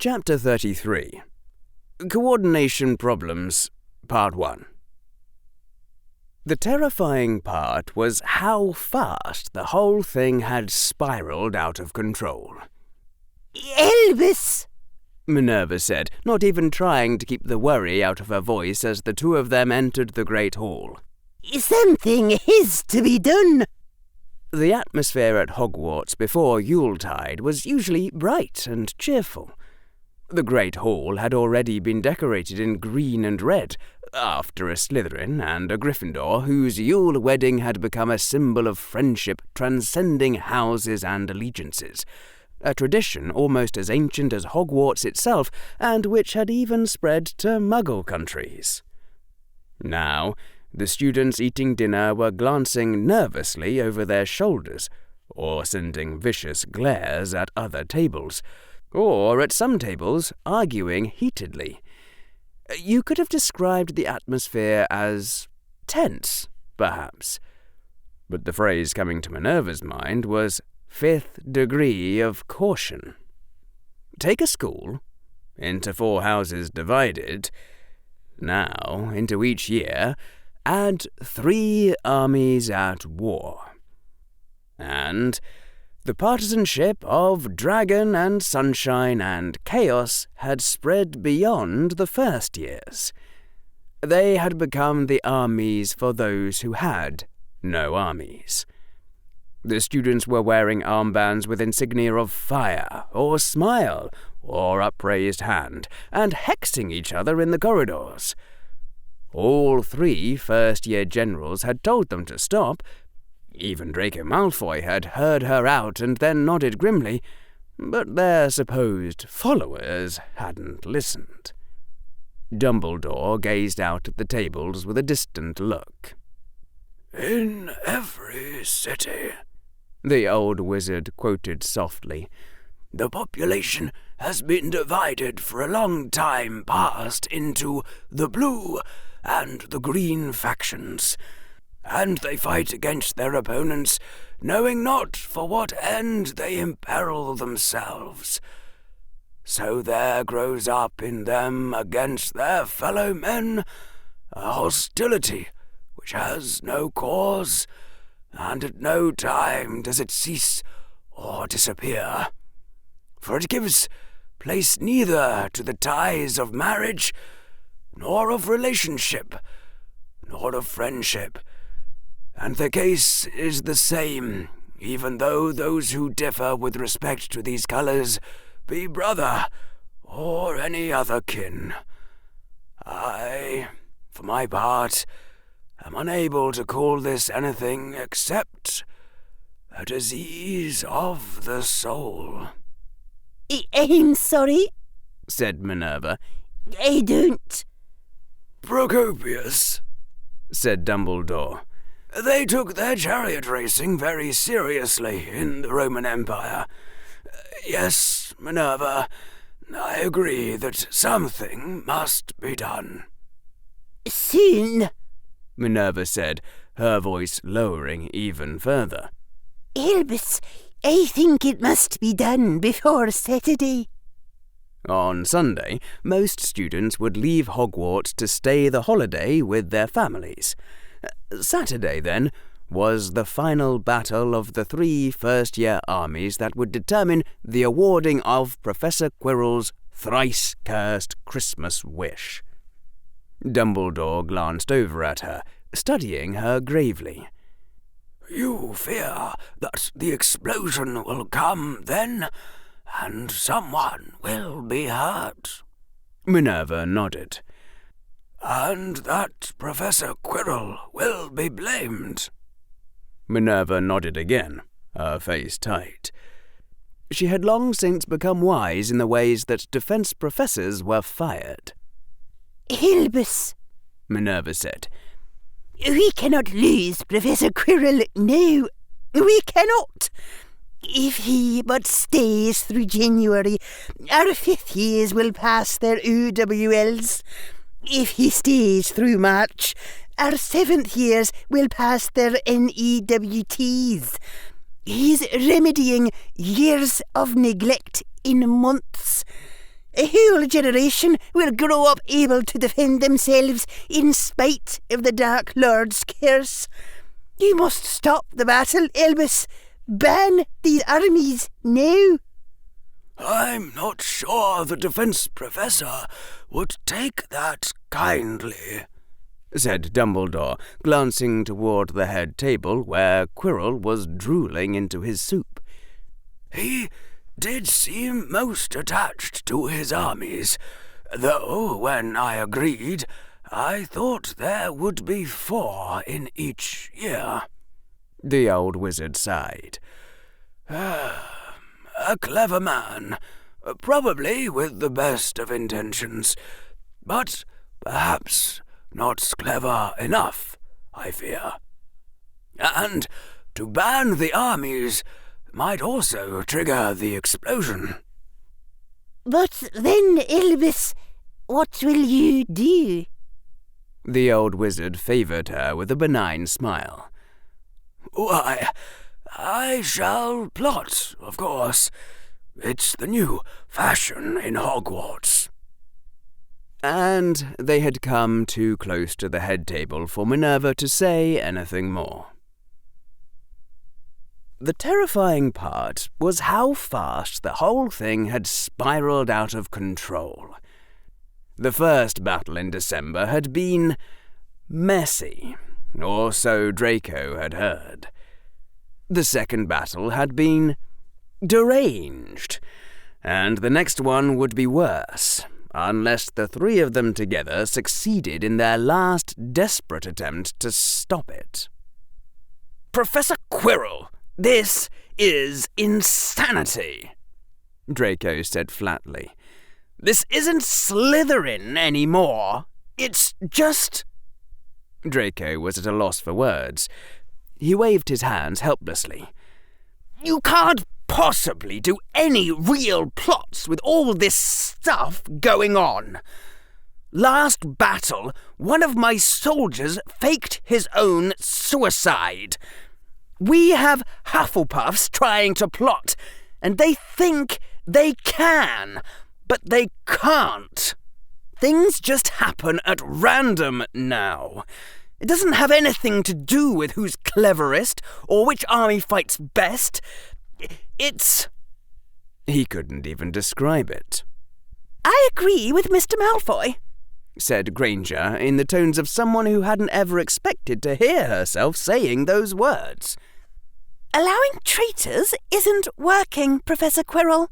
Chapter 33. Coordination Problems, Part 1. The terrifying part was how fast the whole thing had spiraled out of control. "Elvis!" Minerva said, not even trying to keep the worry out of her voice as the two of them entered the great hall. "Something is to be done." The atmosphere at Hogwarts before Yuletide was usually bright and cheerful. The great hall had already been decorated in green and red, after a Slytherin and a Gryffindor whose Yule wedding had become a symbol of friendship transcending houses and allegiances, a tradition almost as ancient as Hogwarts itself, and which had even spread to Muggle countries. Now, the students eating dinner were glancing nervously over their shoulders, or sending vicious glares at other tables, or at some tables arguing heatedly. You could have described the atmosphere as tense, perhaps, but the phrase coming to Minerva's mind was fifth degree of caution. Take a school, into 4 houses divided, now into each year, add 3 armies at war, and the partisanship of dragon and sunshine and chaos had spread beyond the first years. They had become the armies for those who had no armies. The students were wearing armbands with insignia of fire, or smile, or upraised hand, and hexing each other in the corridors. All 3 first-year generals had told them to stop. Even Draco Malfoy had heard her out and then nodded grimly, but their supposed followers hadn't listened. Dumbledore gazed out at the tables with a distant look. "In every city," the old wizard quoted softly, "the population has been divided for a long time past into the blue and the green factions, and they fight against their opponents, knowing not for what end they imperil themselves. So there grows up in them against their fellow men a hostility which has no cause, and at no time does it cease or disappear. For it gives place neither to the ties of marriage, nor of relationship, nor of friendship, and the case is the same, even though those who differ with respect to these colours be brother or any other kin. I, for my part, am unable to call this anything except a disease of the soul." "I'm sorry," said Minerva. "I don't." "Procopius," said Dumbledore. "They took their chariot racing very seriously in the Roman Empire. Yes, Minerva, I agree that something must be done." "Soon," Minerva said, her voice lowering even further. "Elvis, I think it must be done before Saturday." On Sunday, most students would leave Hogwarts to stay the holiday with their families. Saturday, then, was the final battle of the 3 first-year armies that would determine the awarding of Professor Quirrell's thrice-cursed Christmas wish. Dumbledore glanced over at her, studying her gravely. "You fear that the explosion will come then, and someone will be hurt?" Minerva nodded. "And that Professor Quirrell will be blamed?" Minerva nodded again, her face tight. She had long since become wise in the ways that defense professors were fired. "Elvis," Minerva said, "we cannot lose Professor Quirrell now. We cannot. If he but stays through January, our 5th years will pass their OWLs. If he stays through March, our 7th years will pass their NEWTs. He's remedying years of neglect in months. A whole generation will grow up able to defend themselves in spite of the Dark Lord's curse. You must stop the battle, Elvis. Ban these armies now. I'm not sure the defense professor would take that kindly, said Dumbledore, glancing toward the head table where Quirrell was drooling into his soup. He did seem most attached to his armies, though when I agreed, I thought there would be 4 in each year. The old wizard sighed. A clever man, probably with the best of intentions, but perhaps not clever enough, I fear. And to ban the armies might also trigger the explosion. But then, Elvis, what will you do? The old wizard favoured her with a benign smile. Why, I shall plot, of course. It's the new fashion in Hogwarts. And they had come too close to the head table for Minerva to say anything more. The terrifying part was how fast the whole thing had spiraled out of control. The first battle in December had been messy, or so Draco had heard. The second battle had been deranged, and the next one would be worse, unless the 3 of them together succeeded in their last desperate attempt to stop it. Professor Quirrell, this is insanity, Draco said flatly. This isn't Slytherin anymore. It's just... Draco was at a loss for words. He waved his hands helplessly. You can't possibly do any real plots with all this stuff going on. Last battle, one of my soldiers faked his own suicide. We have Hufflepuffs trying to plot, and they think they can, but they can't. Things just happen at random now. It doesn't have anything to do with who's cleverest or which army fights best. It's... He couldn't even describe it. I agree with Mr. Malfoy, said Granger in the tones of someone who hadn't ever expected to hear herself saying those words. Allowing traitors isn't working, Professor Quirrell.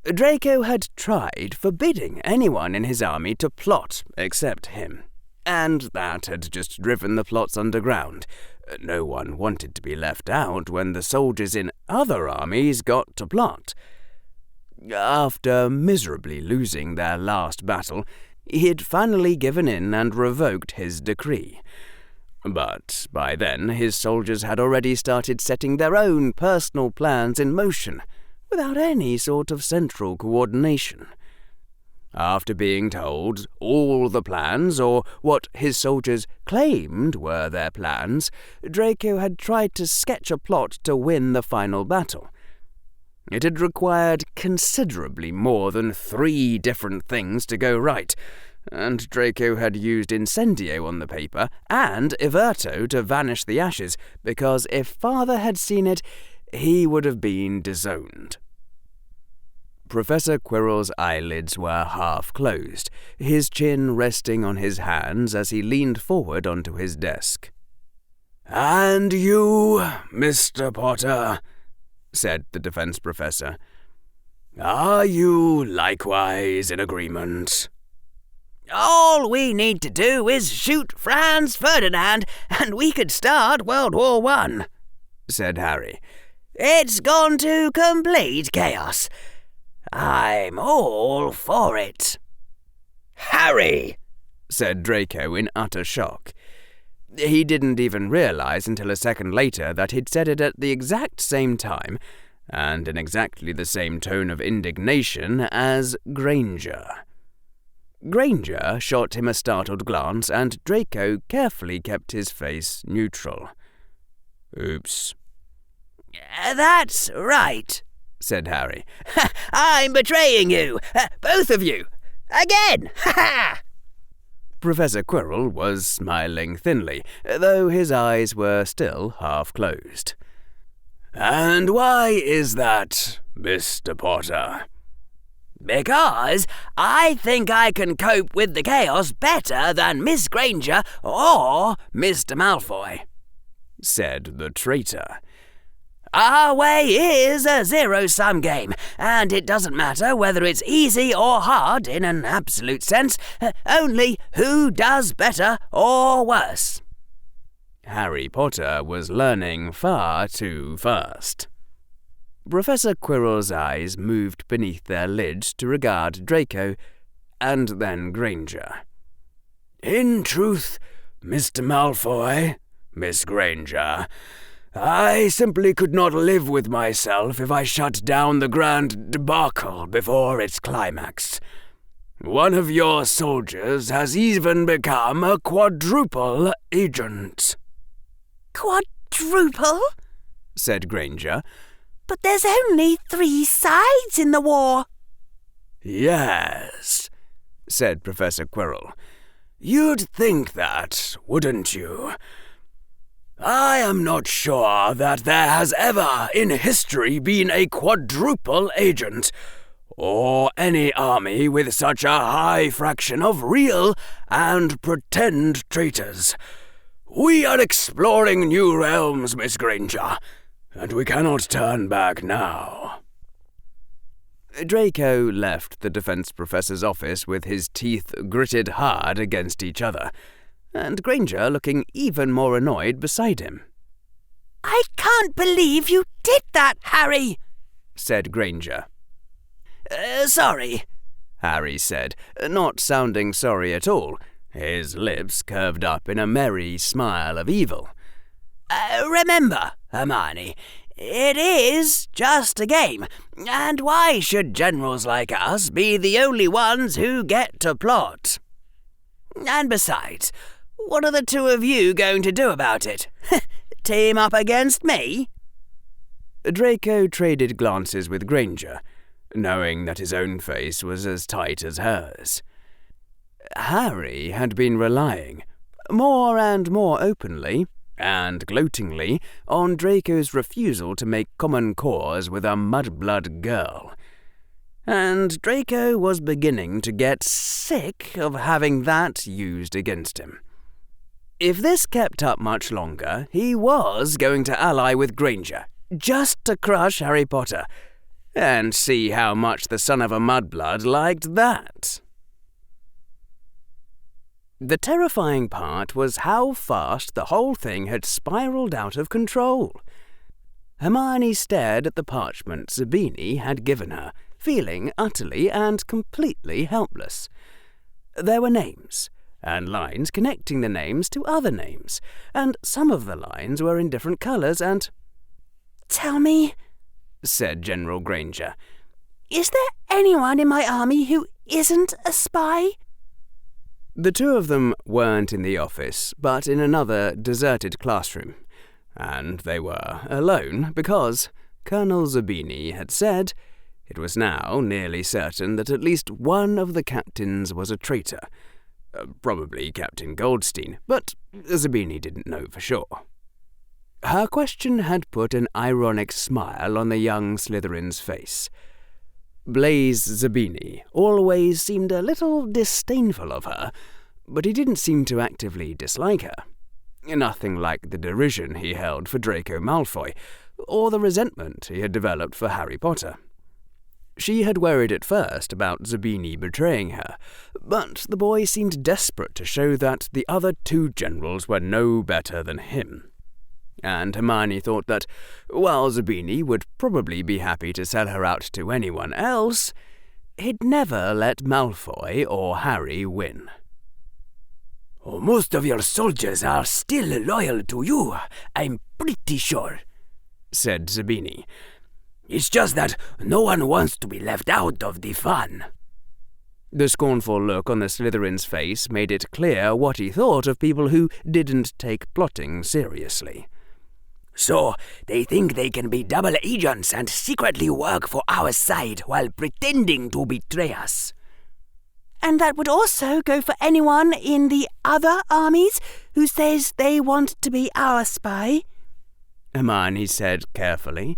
Draco had tried forbidding anyone in his army to plot except him, and that had just driven the plots underground. No one wanted to be left out when the soldiers in other armies got to plot. After miserably losing their last battle, he had finally given in and revoked his decree. But by then his soldiers had already started setting their own personal plans in motion, without any sort of central coordination. After being told all the plans, or what his soldiers claimed were their plans, Draco had tried to sketch a plot to win the final battle. It had required considerably more than 3 different things to go right, and Draco had used Incendio on the paper and Everto to vanish the ashes, because if Father had seen it, he would have been disowned. Professor Quirrell's eyelids were half closed, his chin resting on his hands as he leaned forward onto his desk. "And you, Mr. Potter," said the defense professor, "are you likewise in agreement?" All we need to do is shoot Franz Ferdinand, and we could start World War I, said Harry. It's gone to complete chaos. I'm all for it. Harry, said Draco in utter shock. He didn't even realize until a second later that he'd said it at the exact same time, and in exactly the same tone of indignation as Granger. Granger shot him a startled glance, and Draco carefully kept his face neutral. Oops. That's right, said Harry. I'm betraying you, both of you, again! Ha ha! Professor Quirrell was smiling thinly, though his eyes were still half closed. And why is that, Mr. Potter? Because I think I can cope with the chaos better than Miss Granger or Mr. Malfoy, said the traitor. Our way is a zero-sum game, and it doesn't matter whether it's easy or hard in an absolute sense, only who does better or worse. Harry Potter was learning far too fast. Professor Quirrell's eyes moved beneath their lids to regard Draco, and then Granger. In truth, Mr. Malfoy, Miss Granger, I simply could not live with myself if I shut down the grand debacle before its climax. One of your soldiers has even become a quadruple agent. Quadruple? said Granger. But there's only 3 sides in the war. Yes, said Professor Quirrell. You'd think that, wouldn't you? I am not sure that there has ever in history been a quadruple agent, or any army with such a high fraction of real and pretend traitors. We are exploring new realms, Miss Granger, and we cannot turn back now. Draco left the defense professor's office with his teeth gritted hard against each other, and Granger looking even more annoyed beside him. I can't believe you did that, Harry, said Granger. Sorry, Harry said, not sounding sorry at all, his lips curved up in a merry smile of evil. Remember, Hermione, it is just a game, and why should generals like us be the only ones who get to plot? And besides, what are the 2 of you going to do about it? Team up against me? Draco traded glances with Granger, knowing that his own face was as tight as hers. Harry had been relying, more and more openly and gloatingly, on Draco's refusal to make common cause with a mudblood girl. And Draco was beginning to get sick of having that used against him. If this kept up much longer, he was going to ally with Granger, just to crush Harry Potter, and see how much the son of a mudblood liked that. The terrifying part was how fast the whole thing had spiraled out of control. Hermione stared at the parchment Zabini had given her, feeling utterly and completely helpless. There were names, and lines connecting the names to other names, and some of the lines were in different colours and— Tell me, said General Granger, is there anyone in my army who isn't a spy? The 2 of them weren't in the office, but in another deserted classroom, and they were alone because Colonel Zabini had said it was now nearly certain that at least one of the captains was a traitor. Probably Captain Goldstein, but Zabini didn't know for sure. Her question had put an ironic smile on the young Slytherin's face. Blaise Zabini always seemed a little disdainful of her, but he didn't seem to actively dislike her. Nothing like the derision he held for Draco Malfoy, or the resentment he had developed for Harry Potter. She had worried at first about Zabini betraying her, but the boy seemed desperate to show that the other 2 generals were no better than him. And Hermione thought that, while Zabini would probably be happy to sell her out to anyone else, he'd never let Malfoy or Harry win. Most of your soldiers are still loyal to you, I'm pretty sure, said Zabini. It's just that no one wants to be left out of the fun. The scornful look on the Slytherin's face made it clear what he thought of people who didn't take plotting seriously. So they think they can be double agents and secretly work for our side while pretending to betray us. And that would also go for anyone in the other armies who says they want to be our spy, Hermione said carefully.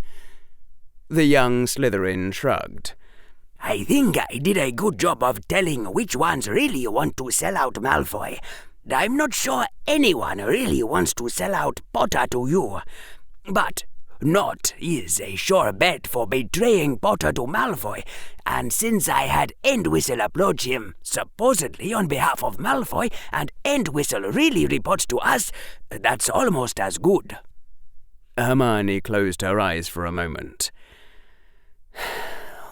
The young Slytherin shrugged. I think I did a good job of telling which ones really want to sell out Malfoy. I'm not sure anyone really wants to sell out Potter to you. But Not is a sure bet for betraying Potter to Malfoy, and since I had Entwistle approach him supposedly on behalf of Malfoy, and Entwistle really reports to us, that's almost as good. Hermione closed her eyes for a moment.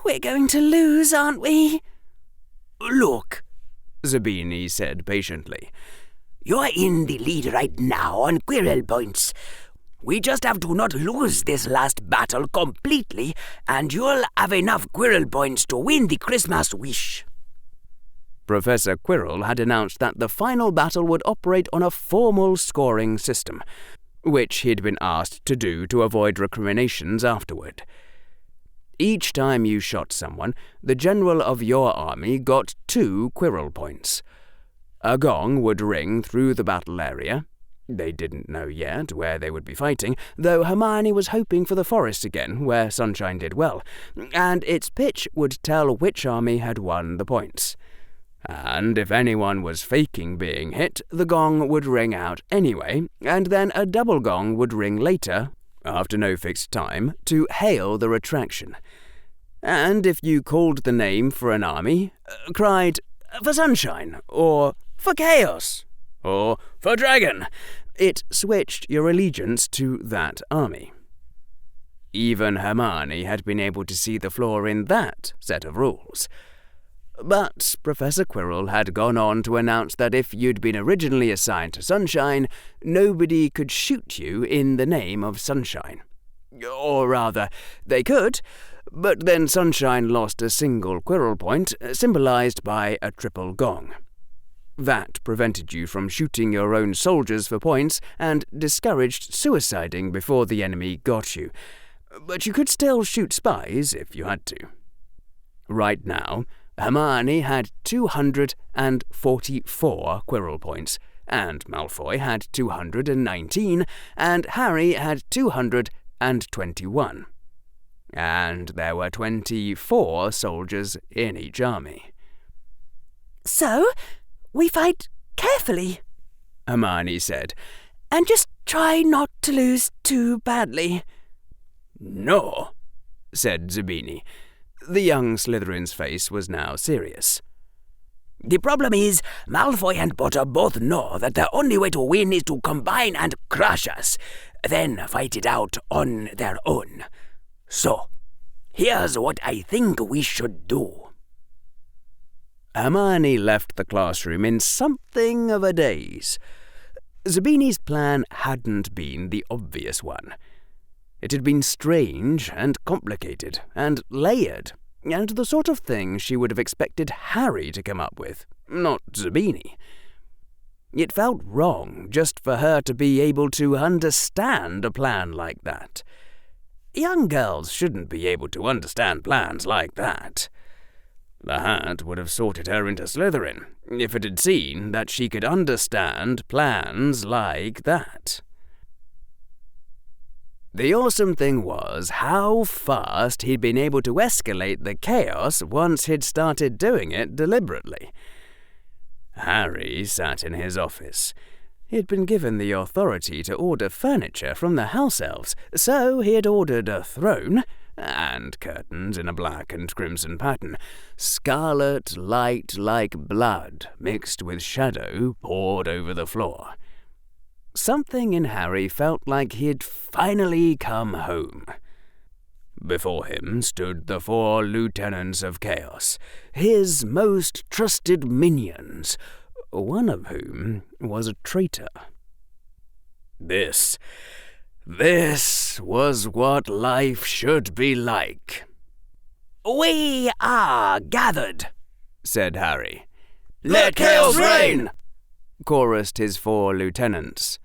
We're going to lose, aren't we? Look, Zabini said patiently. You're in the lead right now on Quirrell points. We just have to not lose this last battle completely, and you'll have enough Quirrell points to win the Christmas wish. Professor Quirrell had announced that the final battle would operate on a formal scoring system, which he'd been asked to do to avoid recriminations afterward. Each time you shot someone, the general of your army got 2 Quirrell points. A gong would ring through the battle area. They didn't know yet where they would be fighting, though Hermione was hoping for the forest again, where Sunshine did well, and its pitch would tell which army had won the points. And if anyone was faking being hit, the gong would ring out anyway, and then a double gong would ring later, after no fixed time, to hail the retraction. And if you called the name for an army, cried, "For Sunshine," or "For Chaos," or "For Dragon," it switched your allegiance to that army. Even Hermione had been able to see the flaw in that set of rules. But Professor Quirrell had gone on to announce that if you'd been originally assigned to Sunshine, nobody could shoot you in the name of Sunshine. Or rather, they could, but then Sunshine lost a single Quirrell point, symbolized by a triple gong. That prevented you from shooting your own soldiers for points and discouraged suiciding before the enemy got you. But you could still shoot spies if you had to. Right now, Hermione had 244 Quirrell points, and Malfoy had 219, and Harry had 221. And there were 24 soldiers in each army. So, we fight carefully, Hermione said, and just try not to lose too badly. No, said Zabini. The young Slytherin's face was now serious. The problem is, Malfoy and Potter both know that the only way to win is to combine and crush us, then fight it out on their own. So, here's what I think we should do. Hermione left the classroom in something of a daze. Zabini's plan hadn't been the obvious one. It had been strange and complicated and layered, and the sort of thing she would have expected Harry to come up with, not Zabini. It felt wrong just for her to be able to understand a plan like that. Young girls shouldn't be able to understand plans like that. The Hat would have sorted her into Slytherin if it had seen that she could understand plans like that. The awesome thing was how fast he'd been able to escalate the chaos once he'd started doing it deliberately. Harry sat in his office. He'd been given the authority to order furniture from the house elves, so he had ordered a throne and curtains in a black and crimson pattern, scarlet light like blood mixed with shadow poured over the floor. Something in Harry felt like he'd finally come home. Before him stood the 4 lieutenants of chaos, his most trusted minions, one of whom was a traitor. This was what life should be like. We are gathered, said Harry. Let chaos reign! Chorused his 4 lieutenants.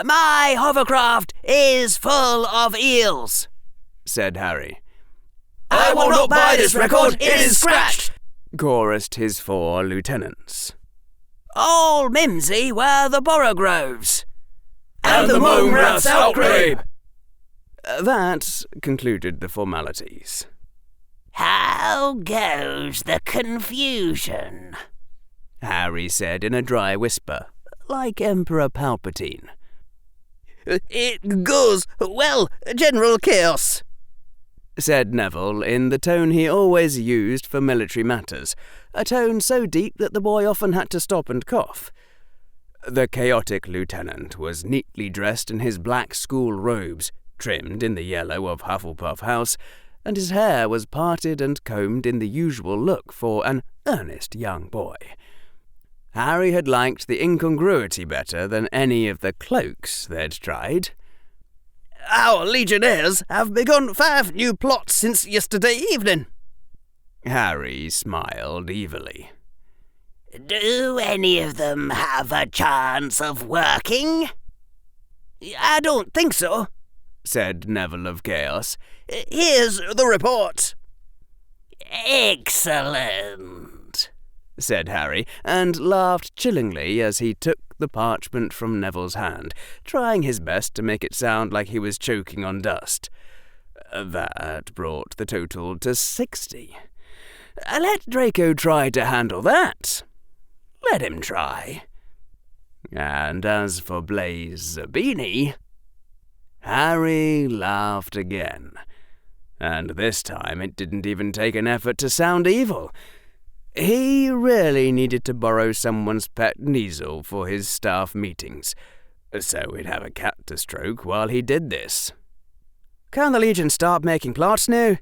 My hovercraft is full of eels, said Harry. I will not buy this record, it is scratched, chorused his 4 lieutenants. All mimsy were the borogroves. And the mome rats outgrabe. That concluded the formalities. How goes the confusion? Harry said in a dry whisper, like Emperor Palpatine. It goes well, General Chaos, said Neville in the tone he always used for military matters, a tone so deep that the boy often had to stop and cough. The chaotic lieutenant was neatly dressed in his black school robes, trimmed in the yellow of Hufflepuff House, and his hair was parted and combed in the usual look for an earnest young boy. Harry had liked the incongruity better than any of the cloaks they'd tried. Our legionnaires have begun 5 new plots since yesterday evening. Harry smiled evilly. Do any of them have a chance of working? I don't think so, said Neville of Chaos. Here's the report. Excellent, said Harry, and laughed chillingly as he took the parchment from Neville's hand, trying his best to make it sound like he was choking on dust. That brought the total to 60. Let Draco try to handle that. Let him try. And as for Blaise Zabini, Harry laughed again. And this time it didn't even take an effort to sound evil. He really needed to borrow someone's pet Kneazle for his staff meetings, so he'd have a cat to stroke while he did this. Can the Legion start making plots now?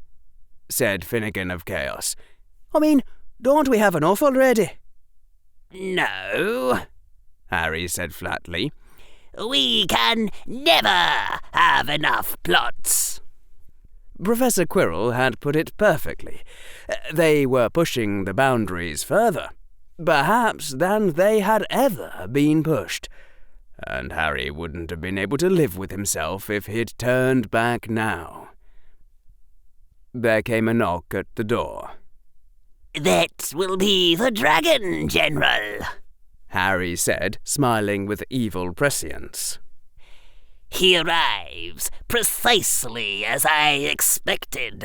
Said Finnegan of Chaos. I mean, don't we have enough already? No, Harry said flatly. We can never have enough plots. Professor Quirrell had put it perfectly. They were pushing the boundaries further, perhaps than they had ever been pushed, and Harry wouldn't have been able to live with himself if he'd turned back now. There came a knock at the door. That will be the dragon, General, Harry said, smiling with evil prescience. He arrives precisely as I expected.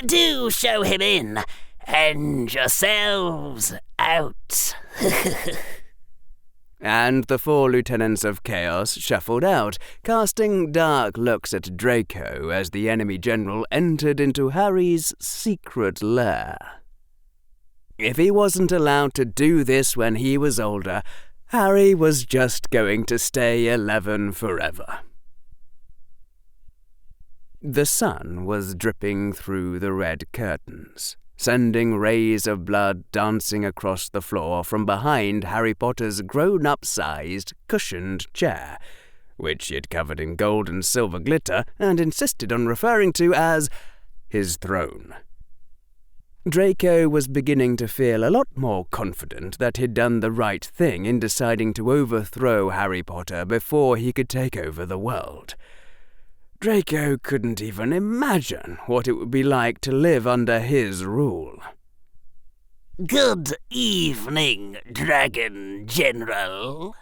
Do show him in, and yourselves out. And the 4 lieutenants of Chaos shuffled out, casting dark looks at Draco as the enemy general entered into Harry's secret lair. If he wasn't allowed to do this when he was older, Harry was just going to stay 11 forever. The sun was dripping through the red curtains, sending rays of blood dancing across the floor from behind Harry Potter's grown-up-sized, cushioned chair, which he had covered in gold and silver glitter and insisted on referring to as his throne. Draco was beginning to feel a lot more confident that he'd done the right thing in deciding to overthrow Harry Potter before he could take over the world. Draco couldn't even imagine what it would be like to live under his rule. Good evening, Dragon General,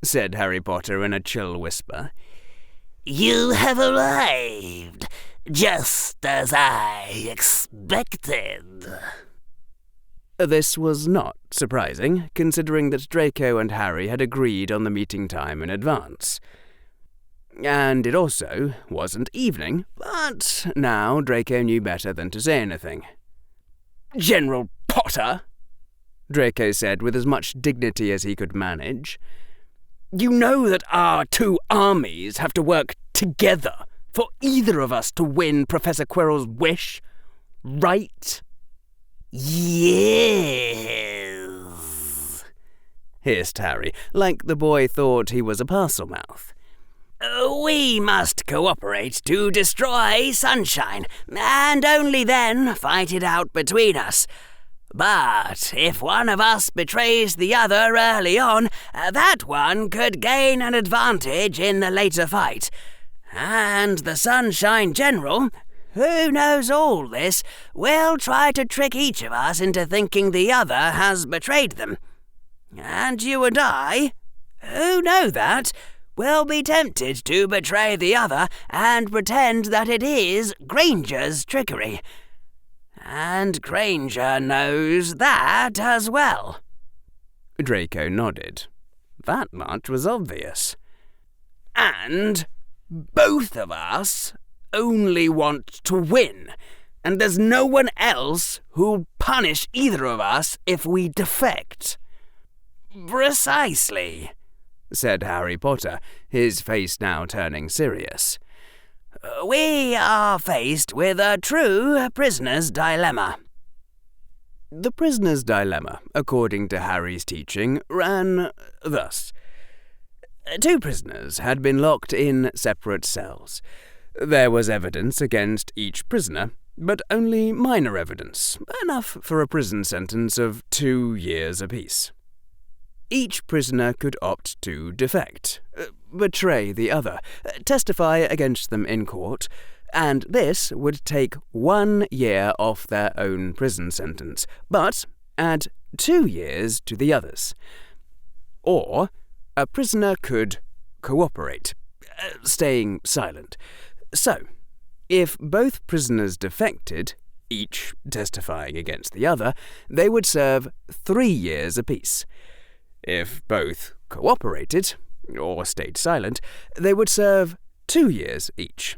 said Harry Potter in a chill whisper. You have arrived, just as I expected. This was not surprising, considering that Draco and Harry had agreed on the meeting time in advance. And it also wasn't evening, but now Draco knew better than to say anything. General Potter, Draco said with as much dignity as he could manage. You know that our 2 armies have to work together for either of us to win Professor Quirrell's wish, right? Yes, hissed Harry, like the boy thought he was a parcel mouth. We must cooperate to destroy Sunshine, and only then fight it out between us. But if one of us betrays the other early on, that one could gain an advantage in the later fight. And the Sunshine General, who knows all this, will try to trick each of us into thinking the other has betrayed them. And you and I, who know that, will be tempted to betray the other and pretend that it is Granger's trickery. And Granger knows that as well." Draco nodded. That much was obvious. "And both of us only want to win, and there's no one else who'll punish either of us if we defect." "Precisely," said Harry Potter, his face now turning serious. "We are faced with a true prisoner's dilemma." The prisoner's dilemma, according to Harry's teaching, ran thus. 2 prisoners had been locked in separate cells. There was evidence against each prisoner, but only minor evidence, enough for a prison sentence of 2 years apiece. Each prisoner could opt to defect, betray the other, testify against them in court, and this would take 1 year off their own prison sentence, but add 2 years to the others. Or a prisoner could cooperate, staying silent. So, if both prisoners defected, each testifying against the other, they would serve 3 years apiece. If both cooperated, or stayed silent, they would serve 2 years each.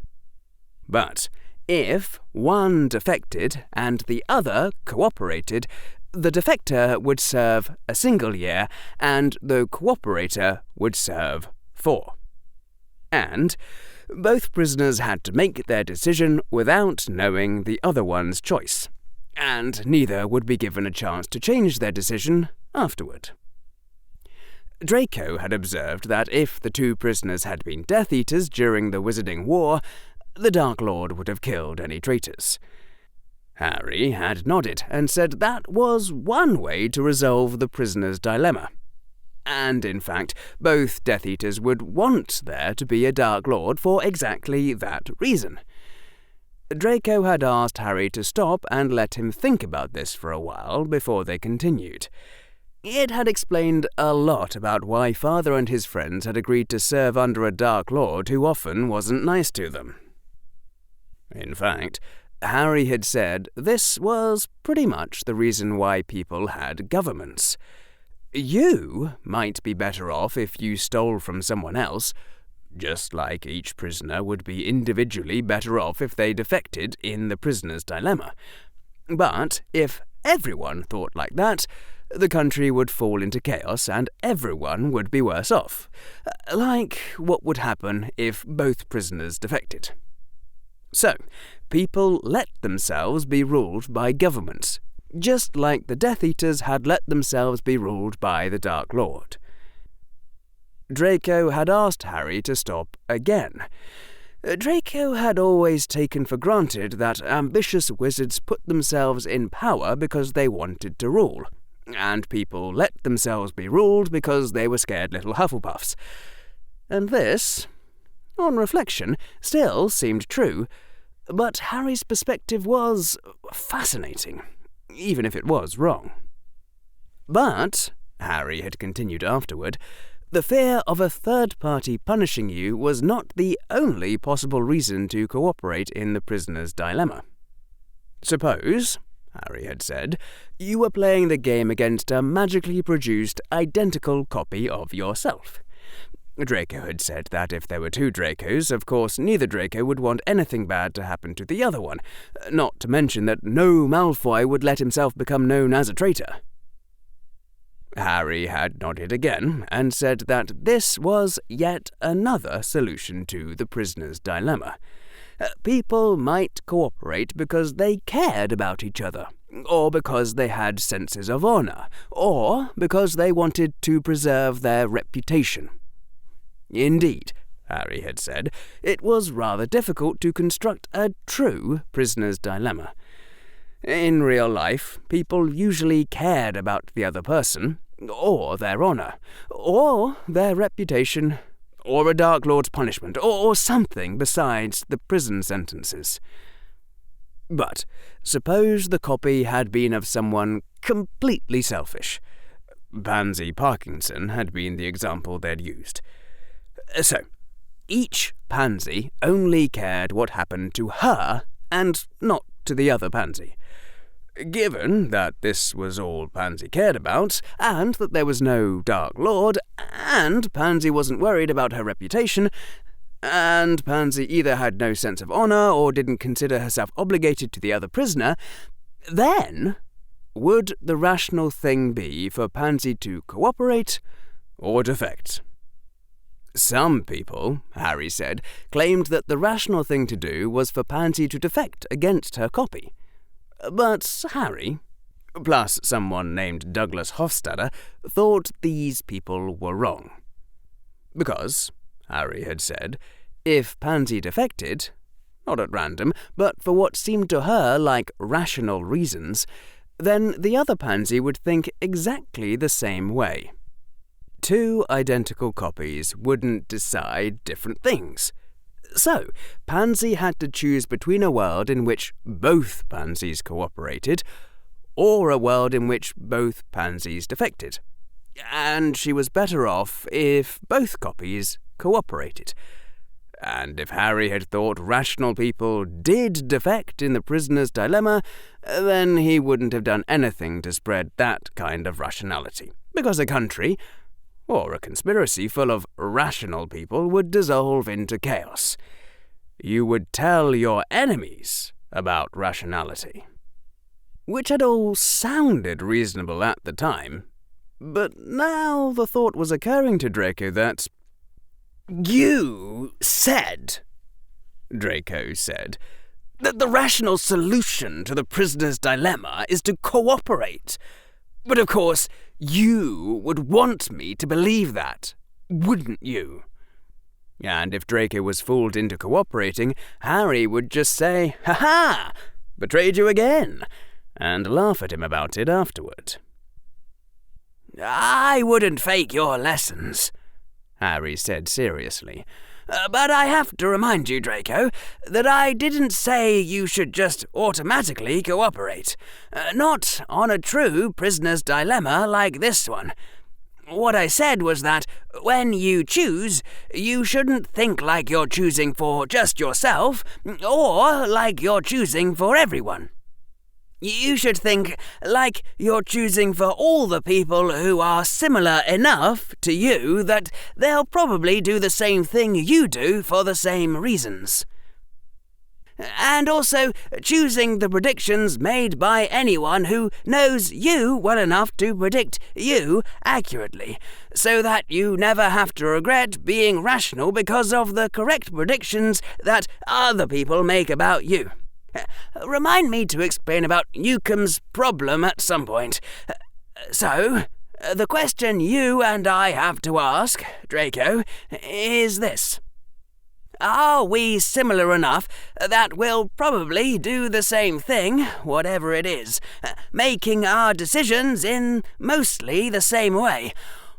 But if one defected and the other cooperated, the defector would serve a single year and the cooperator would serve 4. And both prisoners had to make their decision without knowing the other one's choice, and neither would be given a chance to change their decision afterward. Draco had observed that if the 2 prisoners had been Death Eaters during the Wizarding War, the Dark Lord would have killed any traitors. Harry had nodded and said that was one way to resolve the prisoner's dilemma. And in fact, both Death Eaters would want there to be a Dark Lord for exactly that reason. Draco had asked Harry to stop and let him think about this for a while before they continued. It had explained a lot about why Father and his friends had agreed to serve under a Dark Lord who often wasn't nice to them. In fact, Harry had said this was pretty much the reason why people had governments. You might be better off if you stole from someone else, just like each prisoner would be individually better off if they defected in the prisoner's dilemma. But if everyone thought like that, the country would fall into chaos and everyone would be worse off, like what would happen if both prisoners defected. So, people let themselves be ruled by governments, just like the Death Eaters had let themselves be ruled by the Dark Lord. Draco had asked Harry to stop again. Draco had always taken for granted that ambitious wizards put themselves in power because they wanted to rule, and people let themselves be ruled because they were scared little Hufflepuffs. And this, on reflection, still seemed true, but Harry's perspective was fascinating, even if it was wrong. But, Harry had continued afterward, the fear of a third party punishing you was not the only possible reason to cooperate in the prisoner's dilemma. Suppose, Harry had said, you were playing the game against a magically produced identical copy of yourself. Draco had said that if there were 2 Dracos, of course neither Draco would want anything bad to happen to the other one, not to mention that no Malfoy would let himself become known as a traitor. Harry had nodded again and said that this was yet another solution to the prisoner's dilemma. People might cooperate because they cared about each other, or because they had senses of honor, or because they wanted to preserve their reputation. Indeed, Harry had said, it was rather difficult to construct a true prisoner's dilemma. In real life, people usually cared about the other person, or their honour, or their reputation, or a Dark Lord's punishment, or something besides the prison sentences. But suppose the copy had been of someone completely selfish. Pansy Parkinson had been the example they'd used. So, each pansy only cared what happened to her and not to the other pansy. Given that this was all Pansy cared about, and that there was no Dark Lord, and Pansy wasn't worried about her reputation, and Pansy either had no sense of honour or didn't consider herself obligated to the other prisoner, then would the rational thing be for Pansy to cooperate or defect? Some people, Harry said, claimed that the rational thing to do was for Pansy to defect against her copy. But Harry, plus someone named Douglas Hofstadter, thought these people were wrong. Because, Harry had said, if Pansy defected, not at random, but for what seemed to her like rational reasons, then the other Pansy would think exactly the same way. Two identical copies wouldn't decide different things. So, Pansy had to choose between a world in which both Pansies cooperated, or a world in which both Pansies defected. And she was better off if both copies cooperated. And if Harry had thought rational people did defect in the prisoner's dilemma, then he wouldn't have done anything to spread that kind of rationality, because a country, or a conspiracy full of rational people, would dissolve into chaos. You would tell your enemies about rationality. Which had all sounded reasonable at the time, but now the thought was occurring to Draco that... "You said," Draco said, "that the rational solution to the prisoner's dilemma is to cooperate. But of course, you would want me to believe that, wouldn't you?" And if Draco was fooled into cooperating, Harry would just say, "Ha-ha! Betrayed you again," and laugh at him about it afterward. "I wouldn't fake your lessons," Harry said seriously. "But I have to remind you, Draco, that I didn't say you should just automatically cooperate. Not on a true prisoner's dilemma like this one. What I said was that when you choose, you shouldn't think like you're choosing for just yourself, or like you're choosing for everyone. You should think like you're choosing for all the people who are similar enough to you that they'll probably do the same thing you do for the same reasons. And also choosing the predictions made by anyone who knows you well enough to predict you accurately, so that you never have to regret being rational because of the correct predictions that other people make about you. Remind me to explain about Newcomb's problem at some point. So, the question you and I have to ask, Draco, is this. Are we similar enough that we'll probably do the same thing, whatever it is, making our decisions in mostly the same way?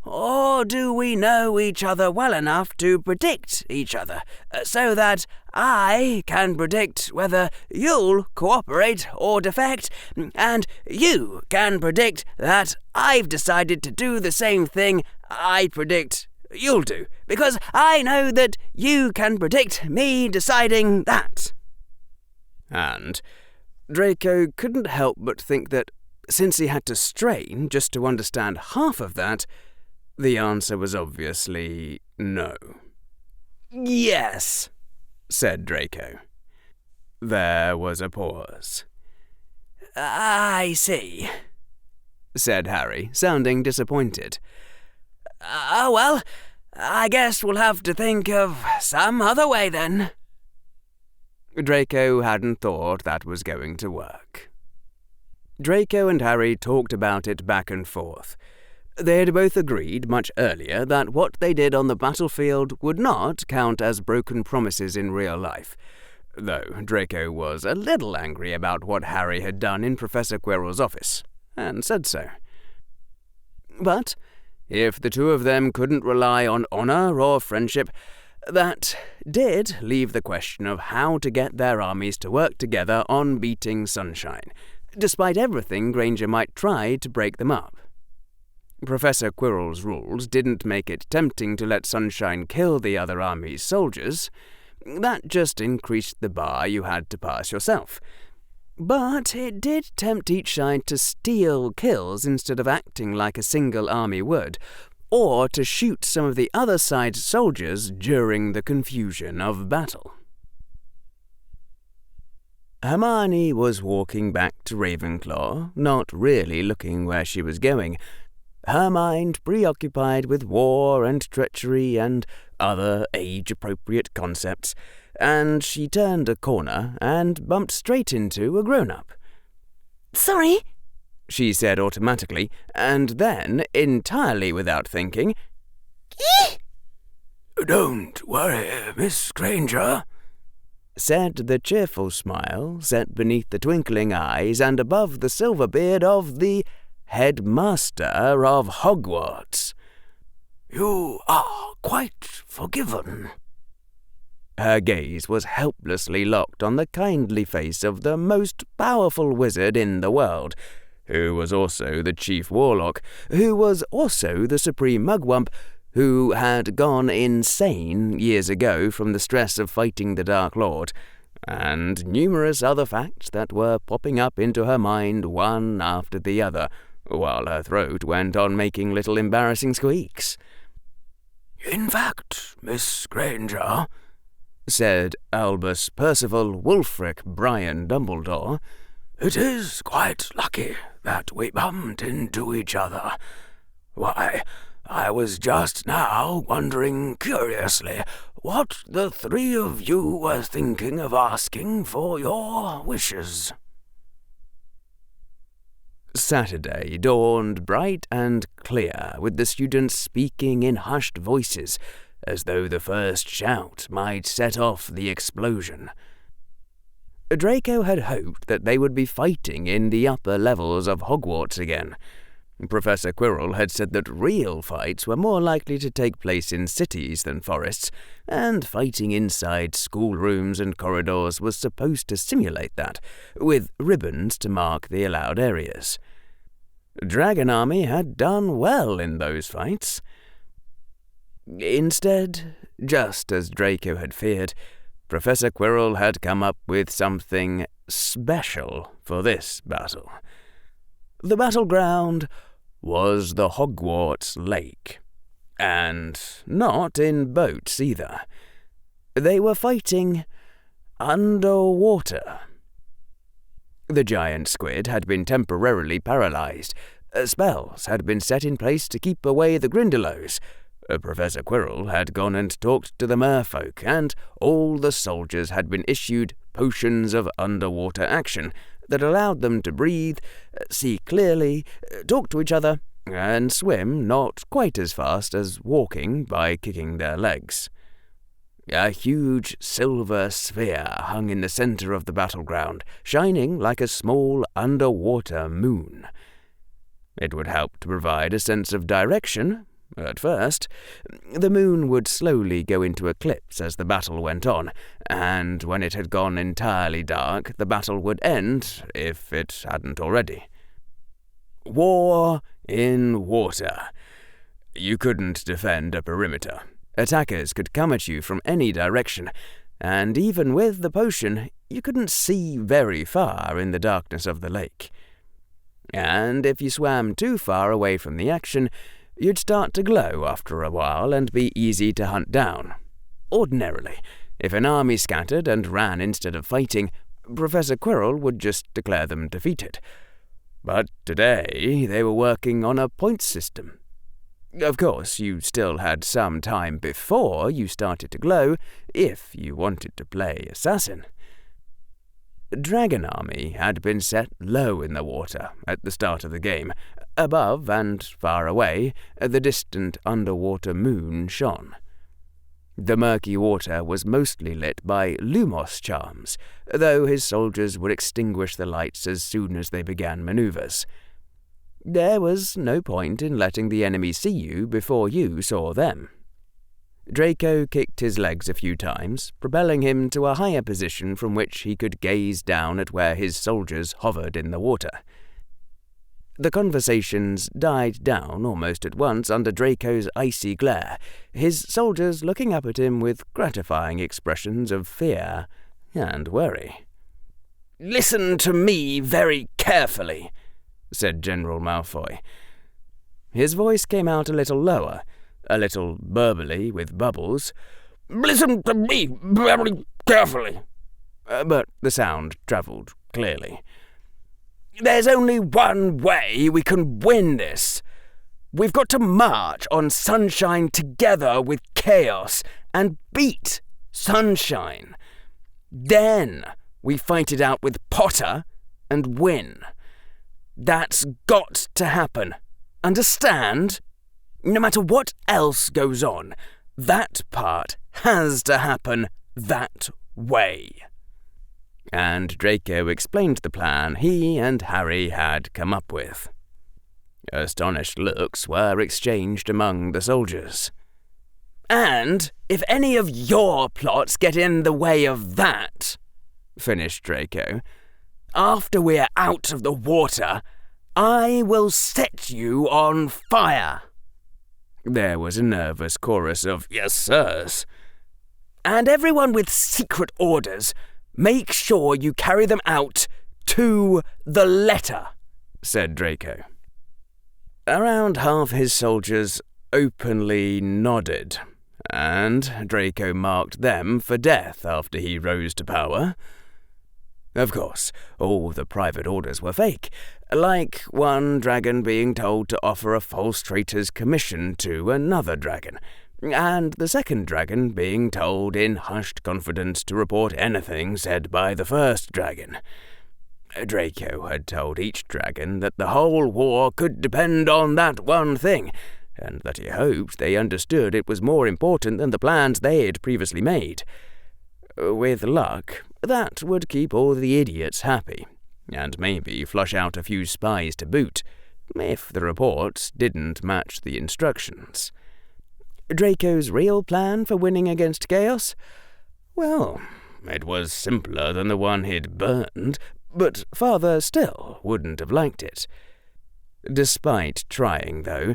Or do we know each other well enough to predict each other, so that I can predict whether you'll cooperate or defect, and you can predict that I've decided to do the same thing I predict you'll do, because I know that you can predict me deciding that?" And Draco couldn't help but think that, since he had to strain just to understand half of that, the answer was obviously no. "Yes," said Draco. There was a pause. "I see," said Harry, sounding disappointed. "Oh, well, I guess we'll have to think of some other way then." Draco hadn't thought that was going to work. Draco and Harry talked about it back and forth. They had both agreed much earlier that what they did on the battlefield would not count as broken promises in real life. though Draco was a little angry about what Harry had done in Professor Quirrell's office, and said so. But if the two of them couldn't rely on honour or friendship, that did leave the question of how to get their armies to work together on beating Sunshine, despite everything Granger might try to break them up. Professor Quirrell's rules didn't make it tempting to let Sunshine kill the other army's soldiers. That just increased the bar you had to pass yourself. But it did tempt each side to steal kills instead of acting like a single army would, or to shoot some of the other side's soldiers during the confusion of battle. Hermione was walking back to Ravenclaw, not really looking where she was going, her mind preoccupied with war and treachery and other age-appropriate concepts, and she turned a corner and bumped straight into a grown-up. "Sorry," she said automatically, and then, entirely without thinking, "Don't worry, Miss Granger," said the cheerful smile set beneath the twinkling eyes and above the silver beard of the headmaster of Hogwarts. "You are quite forgiven." Her gaze was helplessly locked on the kindly face of the most powerful wizard in the world, who was also the chief warlock, who was also the supreme mugwump, who had gone insane years ago from the stress of fighting the Dark Lord, and numerous other facts that were popping up into her mind one after the other, while her throat went on making little embarrassing squeaks. "In fact, Miss Granger," said Albus Percival Wulfric Brian Dumbledore, "it is quite lucky that we bumped into each other. Why, I was just now wondering curiously what the three of you were thinking of asking for your wishes." Saturday dawned bright and clear, with the students speaking in hushed voices, as though the first shout might set off the explosion. Draco had hoped that they would be fighting in the upper levels of Hogwarts again. Professor Quirrell had said that real fights were more likely to take place in cities than forests, and fighting inside schoolrooms and corridors was supposed to simulate that, with ribbons to mark the allowed areas. Dragon Army had done well in those fights. Instead, just as Draco had feared, Professor Quirrell had come up with something special for this battle. The battleground was the Hogwarts Lake, and not in boats either. They were fighting underwater. The giant squid had been temporarily paralyzed. Spells had been set in place to keep away the Grindylows. Professor Quirrell had gone and talked to the merfolk, and all the soldiers had been issued potions of underwater action that allowed them to breathe, see clearly, talk to each other, and swim not quite as fast as walking by kicking their legs. A huge silver sphere hung in the centre of the battleground, shining like a small underwater moon. It would help to provide a sense of direction. At first, the moon would slowly go into eclipse as the battle went on, and when it had gone entirely dark, the battle would end, if it hadn't already. War in water. You couldn't defend a perimeter. Attackers could come at you from any direction, and even with the potion, you couldn't see very far in the darkness of the lake. And if you swam too far away from the action, you'd start to glow after a while and be easy to hunt down. Ordinarily, if an army scattered and ran instead of fighting, Professor Quirrell would just declare them defeated. But today they were working on a points system. Of course, you still had some time before you started to glow, if you wanted to play assassin. Dragon Army had been set low in the water at the start of the game. Above and far away, the distant underwater moon shone. The murky water was mostly lit by lumos charms, though his soldiers would extinguish the lights as soon as they began maneuvers. There was no point in letting the enemy see you before you saw them. Draco kicked his legs a few times, propelling him to a higher position from which he could gaze down at where his soldiers hovered in the water. The conversations died down almost at once under Draco's icy glare, his soldiers looking up at him with gratifying expressions of fear and worry. "Listen to me very carefully," said General Malfoy. His voice came out a little lower, a little burbly with bubbles. "Listen to me very carefully." But the sound travelled clearly. "There's only one way we can win this. We've got to march on Sunshine together with Chaos and beat Sunshine. Then we fight it out with Potter and win. That's got to happen. Understand? No matter what else goes on, that part has to happen that way." And Draco explained the plan he and Harry had come up with. Astonished looks were exchanged among the soldiers. "And if any of your plots get in the way of that," finished Draco, "after we're out of the water, I will set you on fire." There was a nervous chorus of "yes, sirs." "And everyone with secret orders, make sure you carry them out to the letter," said Draco. Around half his soldiers openly nodded, and Draco marked them for death after he rose to power. Of course, all the private orders were fake, like one dragon being told to offer a false traitor's commission to another dragon, and the second dragon being told in hushed confidence to report anything said by the first dragon. Draco had told each dragon that the whole war could depend on that one thing, and that he hoped they understood it was more important than the plans they had previously made. With luck, that would keep all the idiots happy, and maybe flush out a few spies to boot, if the reports didn't match the instructions. Draco's real plan for winning against Chaos? Well, it was simpler than the one he'd burned, but Father still wouldn't have liked it. Despite trying, though,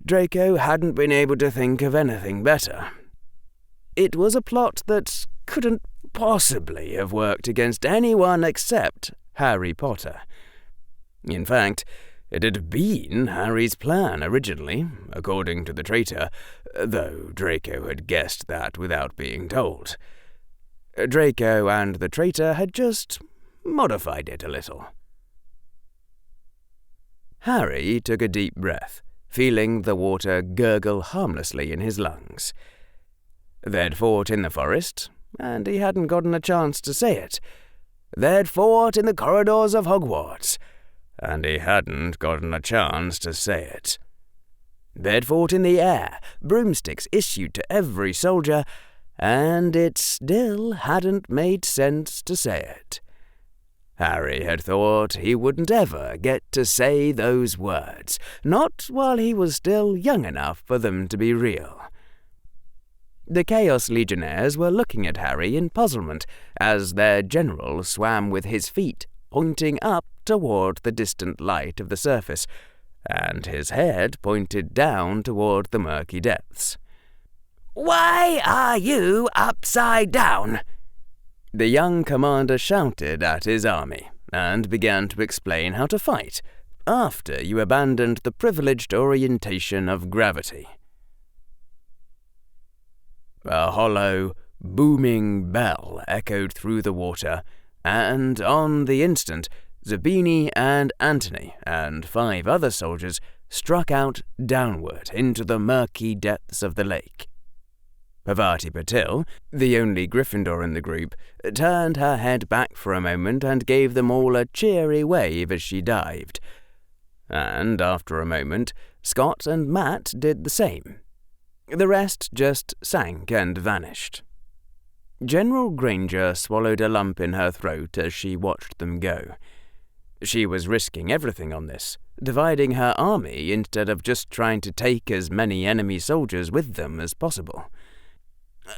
Draco hadn't been able to think of anything better. It was a plot that couldn't possibly have worked against anyone except Harry Potter. In fact, it had been Harry's plan originally, according to the traitor, though Draco had guessed that without being told. Draco and the traitor had just modified it a little. Harry took a deep breath, feeling the water gurgle harmlessly in his lungs. They'd fought in the forest, and he hadn't gotten a chance to say it. They'd fought in the corridors of Hogwarts, and he hadn't gotten a chance to say it. They'd fought in the air, broomsticks issued to every soldier, and it still hadn't made sense to say it. Harry had thought he wouldn't ever get to say those words, not while he was still young enough for them to be real. The Chaos Legionnaires were looking at Harry in puzzlement as their general swam with his feet pointing up toward the distant light of the surface, and his head pointed down toward the murky depths. "Why are you upside down?" The young commander shouted at his army and began to explain how to fight after you abandoned the privileged orientation of gravity. A hollow, booming bell echoed through the water, and on the instant, Zabini and Antony and 5 other soldiers struck out downward into the murky depths of the lake. Parvati Patil, the only Gryffindor in the group, turned her head back for a moment and gave them all a cheery wave as she dived. And after a moment, Scott and Matt did the same. The rest just sank and vanished. General Granger swallowed a lump in her throat as she watched them go. She was risking everything on this, dividing her army instead of just trying to take as many enemy soldiers with them as possible.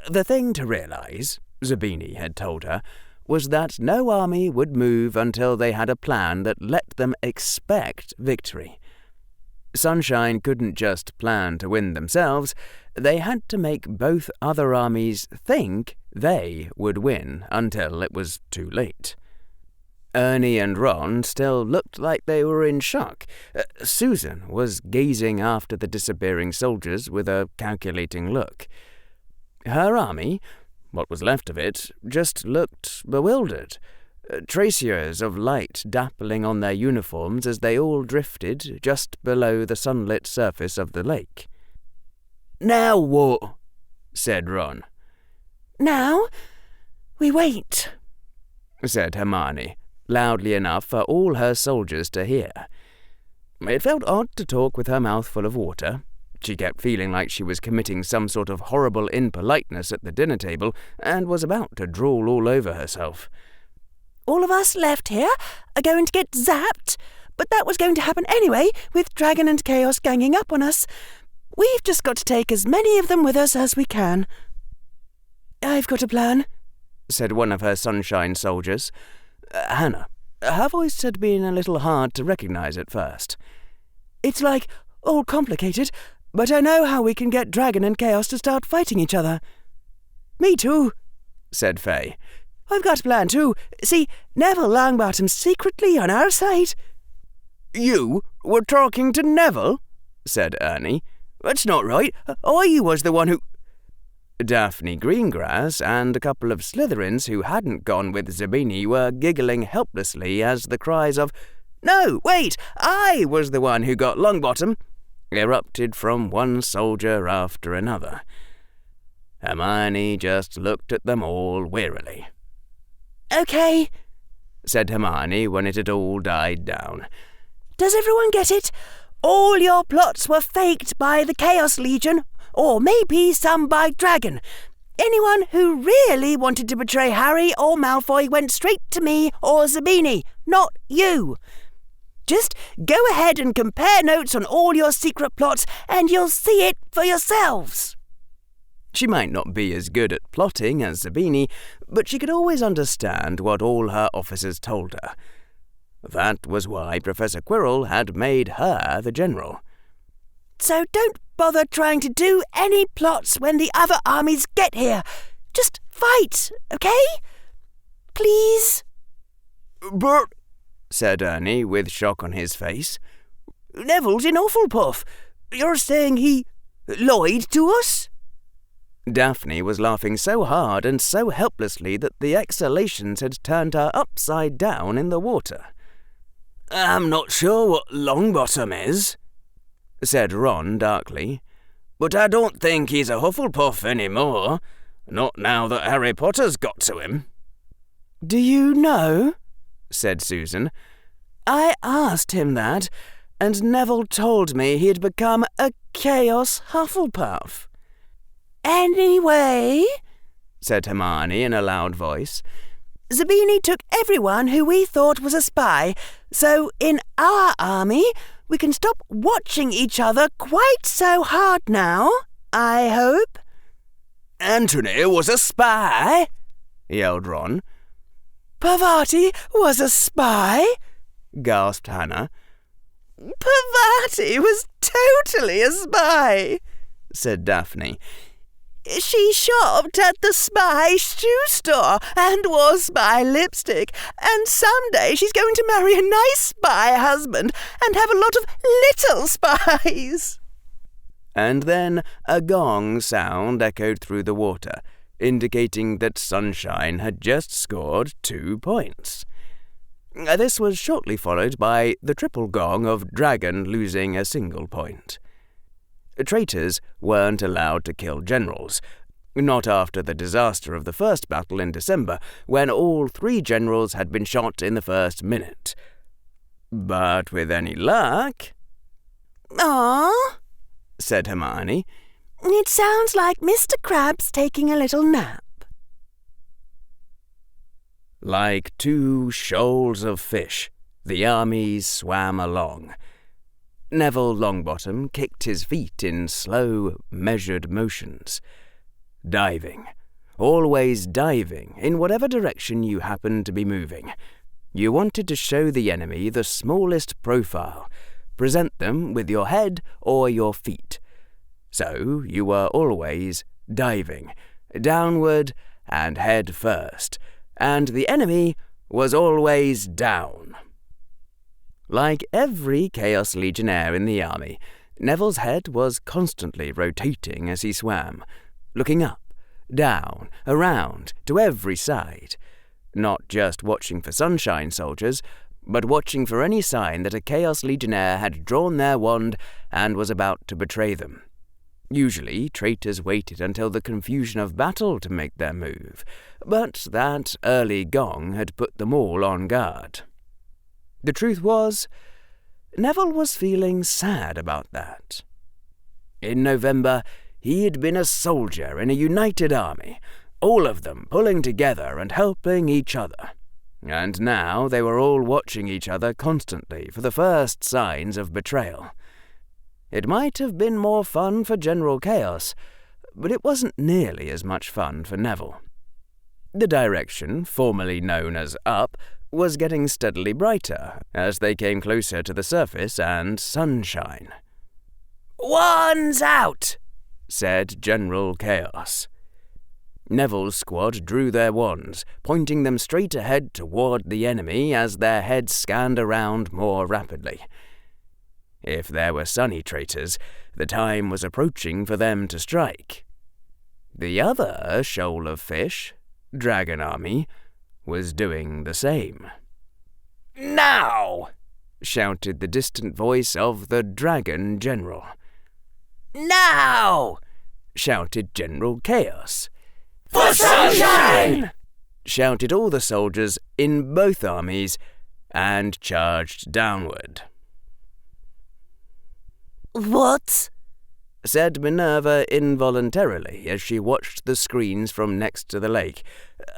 The thing to realize, Zabini had told her, was that no army would move until they had a plan that let them expect victory. Sunshine couldn't just plan to win themselves, they had to make both other armies think they would win until it was too late. Ernie and Ron still looked like they were in shock. Susan was gazing after the disappearing soldiers with a calculating look. Her army, what was left of it, just looked bewildered. Traceers of light dappling on their uniforms as they all drifted just below the sunlit surface of the lake. "Now what?" said Ron. "Now we wait," said Hermione, loudly enough for all her soldiers to hear. It felt odd to talk with her mouth full of water. She kept feeling like she was committing some sort of horrible impoliteness at the dinner table and was about to drool all over herself. "All of us left here are going to get zapped, but that was going to happen anyway with Dragon and Chaos ganging up on us. We've just got to take as many of them with us as we can." "I've got a plan," said one of her Sunshine soldiers. Hannah. Her voice had been a little hard to recognize at first. "It's like all complicated, but I know how we can get Dragon and Chaos to start fighting each other." "Me too," said Faye. "I've got a plan too. See, Neville Longbottom's secretly on our side." "You were talking to Neville?" said Ernie. "That's not right. I was the one who—" Daphne Greengrass and a couple of Slytherins who hadn't gone with Zabini were giggling helplessly as the cries of "No, wait, I was the one who got Longbottom!" erupted from one soldier after another. Hermione just looked at them all wearily. "Okay," said Hermione when it had all died down. "Does everyone get it? All your plots were faked by the Chaos Legion, or maybe some by Dragon. Anyone who really wanted to betray Harry or Malfoy went straight to me or Zabini, not you. Just go ahead and compare notes on all your secret plots and you'll see it for yourselves." She might not be as good at plotting as Zabini, but she could always understand what all her officers told her. That was why Professor Quirrell had made her the general. "So don't bother trying to do any plots when the other armies get here. Just fight, okay? Please?" "But," said Ernie with shock on his face, "Neville's in Hufflepuff. You're saying he lied to us?" Daphne was laughing so hard and so helplessly that the exhalations had turned her upside down in the water. "I'm not sure what Longbottom is," said Ron darkly, "but I don't think he's a Hufflepuff anymore. Not now that Harry Potter's got to him." "Do you know?" said Susan. "I asked him that, and Neville told me he'd become a Chaos Hufflepuff." "Anyway," said Hermione in a loud voice, "Zabini took everyone who we thought was a spy, so in our army we can stop watching each other quite so hard now, I hope." "Anthony was a spy?" yelled Ron. "Parvati was a spy?" gasped Hannah. "Parvati was totally a spy," said Daphne. "She shopped at the spy shoe store and wore spy lipstick, and someday she's going to marry a nice spy husband and have a lot of little spies." And then a gong sound echoed through the water, indicating that Sunshine had just scored 2 points. This was shortly followed by the triple gong of Dragon losing a single point. Traitors weren't allowed to kill generals, not after the disaster of the first battle in December, when all 3 generals had been shot in the first minute. But with any luck... "Aw," said Hermione. It sounds like Mr. Crab's taking a little nap. Like two shoals of fish, the armies swam along. Neville Longbottom kicked his feet in slow, measured motions. Diving. Always diving, in whatever direction you happened to be moving. You wanted to show the enemy the smallest profile. Present them with your head or your feet. So you were always diving, downward and head first, and the enemy was always down. Like every Chaos Legionnaire in the army, Neville's head was constantly rotating as he swam, looking up, down, around, to every side, not just watching for Sunshine soldiers, but watching for any sign that a Chaos Legionnaire had drawn their wand and was about to betray them. Usually, traitors waited until the confusion of battle to make their move, but that early gong had put them all on guard. The truth was, Neville was feeling sad about that. In November, he had been a soldier in a united army, all of them pulling together and helping each other. And now they were all watching each other constantly for the first signs of betrayal. It might have been more fun for General Chaos, but it wasn't nearly as much fun for Neville. The direction, formerly known as up, was getting steadily brighter as they came closer to the surface and sunshine. "One's out," said General Chaos. Neville's squad drew their wands, pointing them straight ahead toward the enemy as their heads scanned around more rapidly. If there were sunny traitors, the time was approaching for them to strike. The other shoal of fish, Dragon Army, was doing the same. "Now!" shouted the distant voice of the Dragon General. "Now!" shouted General Chaos. For sunshine! shouted all the soldiers in both armies, and charged downward. "What?" said Minerva involuntarily as she watched the screens from next to the lake.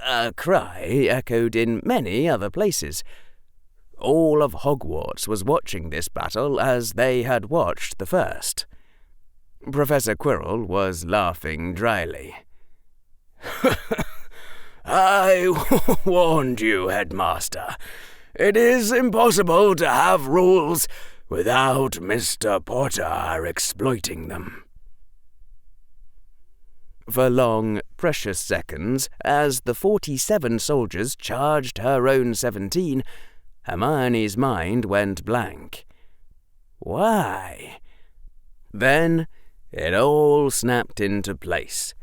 A cry echoed in many other places. All of Hogwarts was watching this battle as they had watched the first. Professor Quirrell was laughing dryly. I warned you, Headmaster. It is impossible to have rules without Mr. Potter exploiting them. For long, precious seconds, as the 47 soldiers charged her own 17, Hermione's mind went blank. Why? Then it all snapped into place.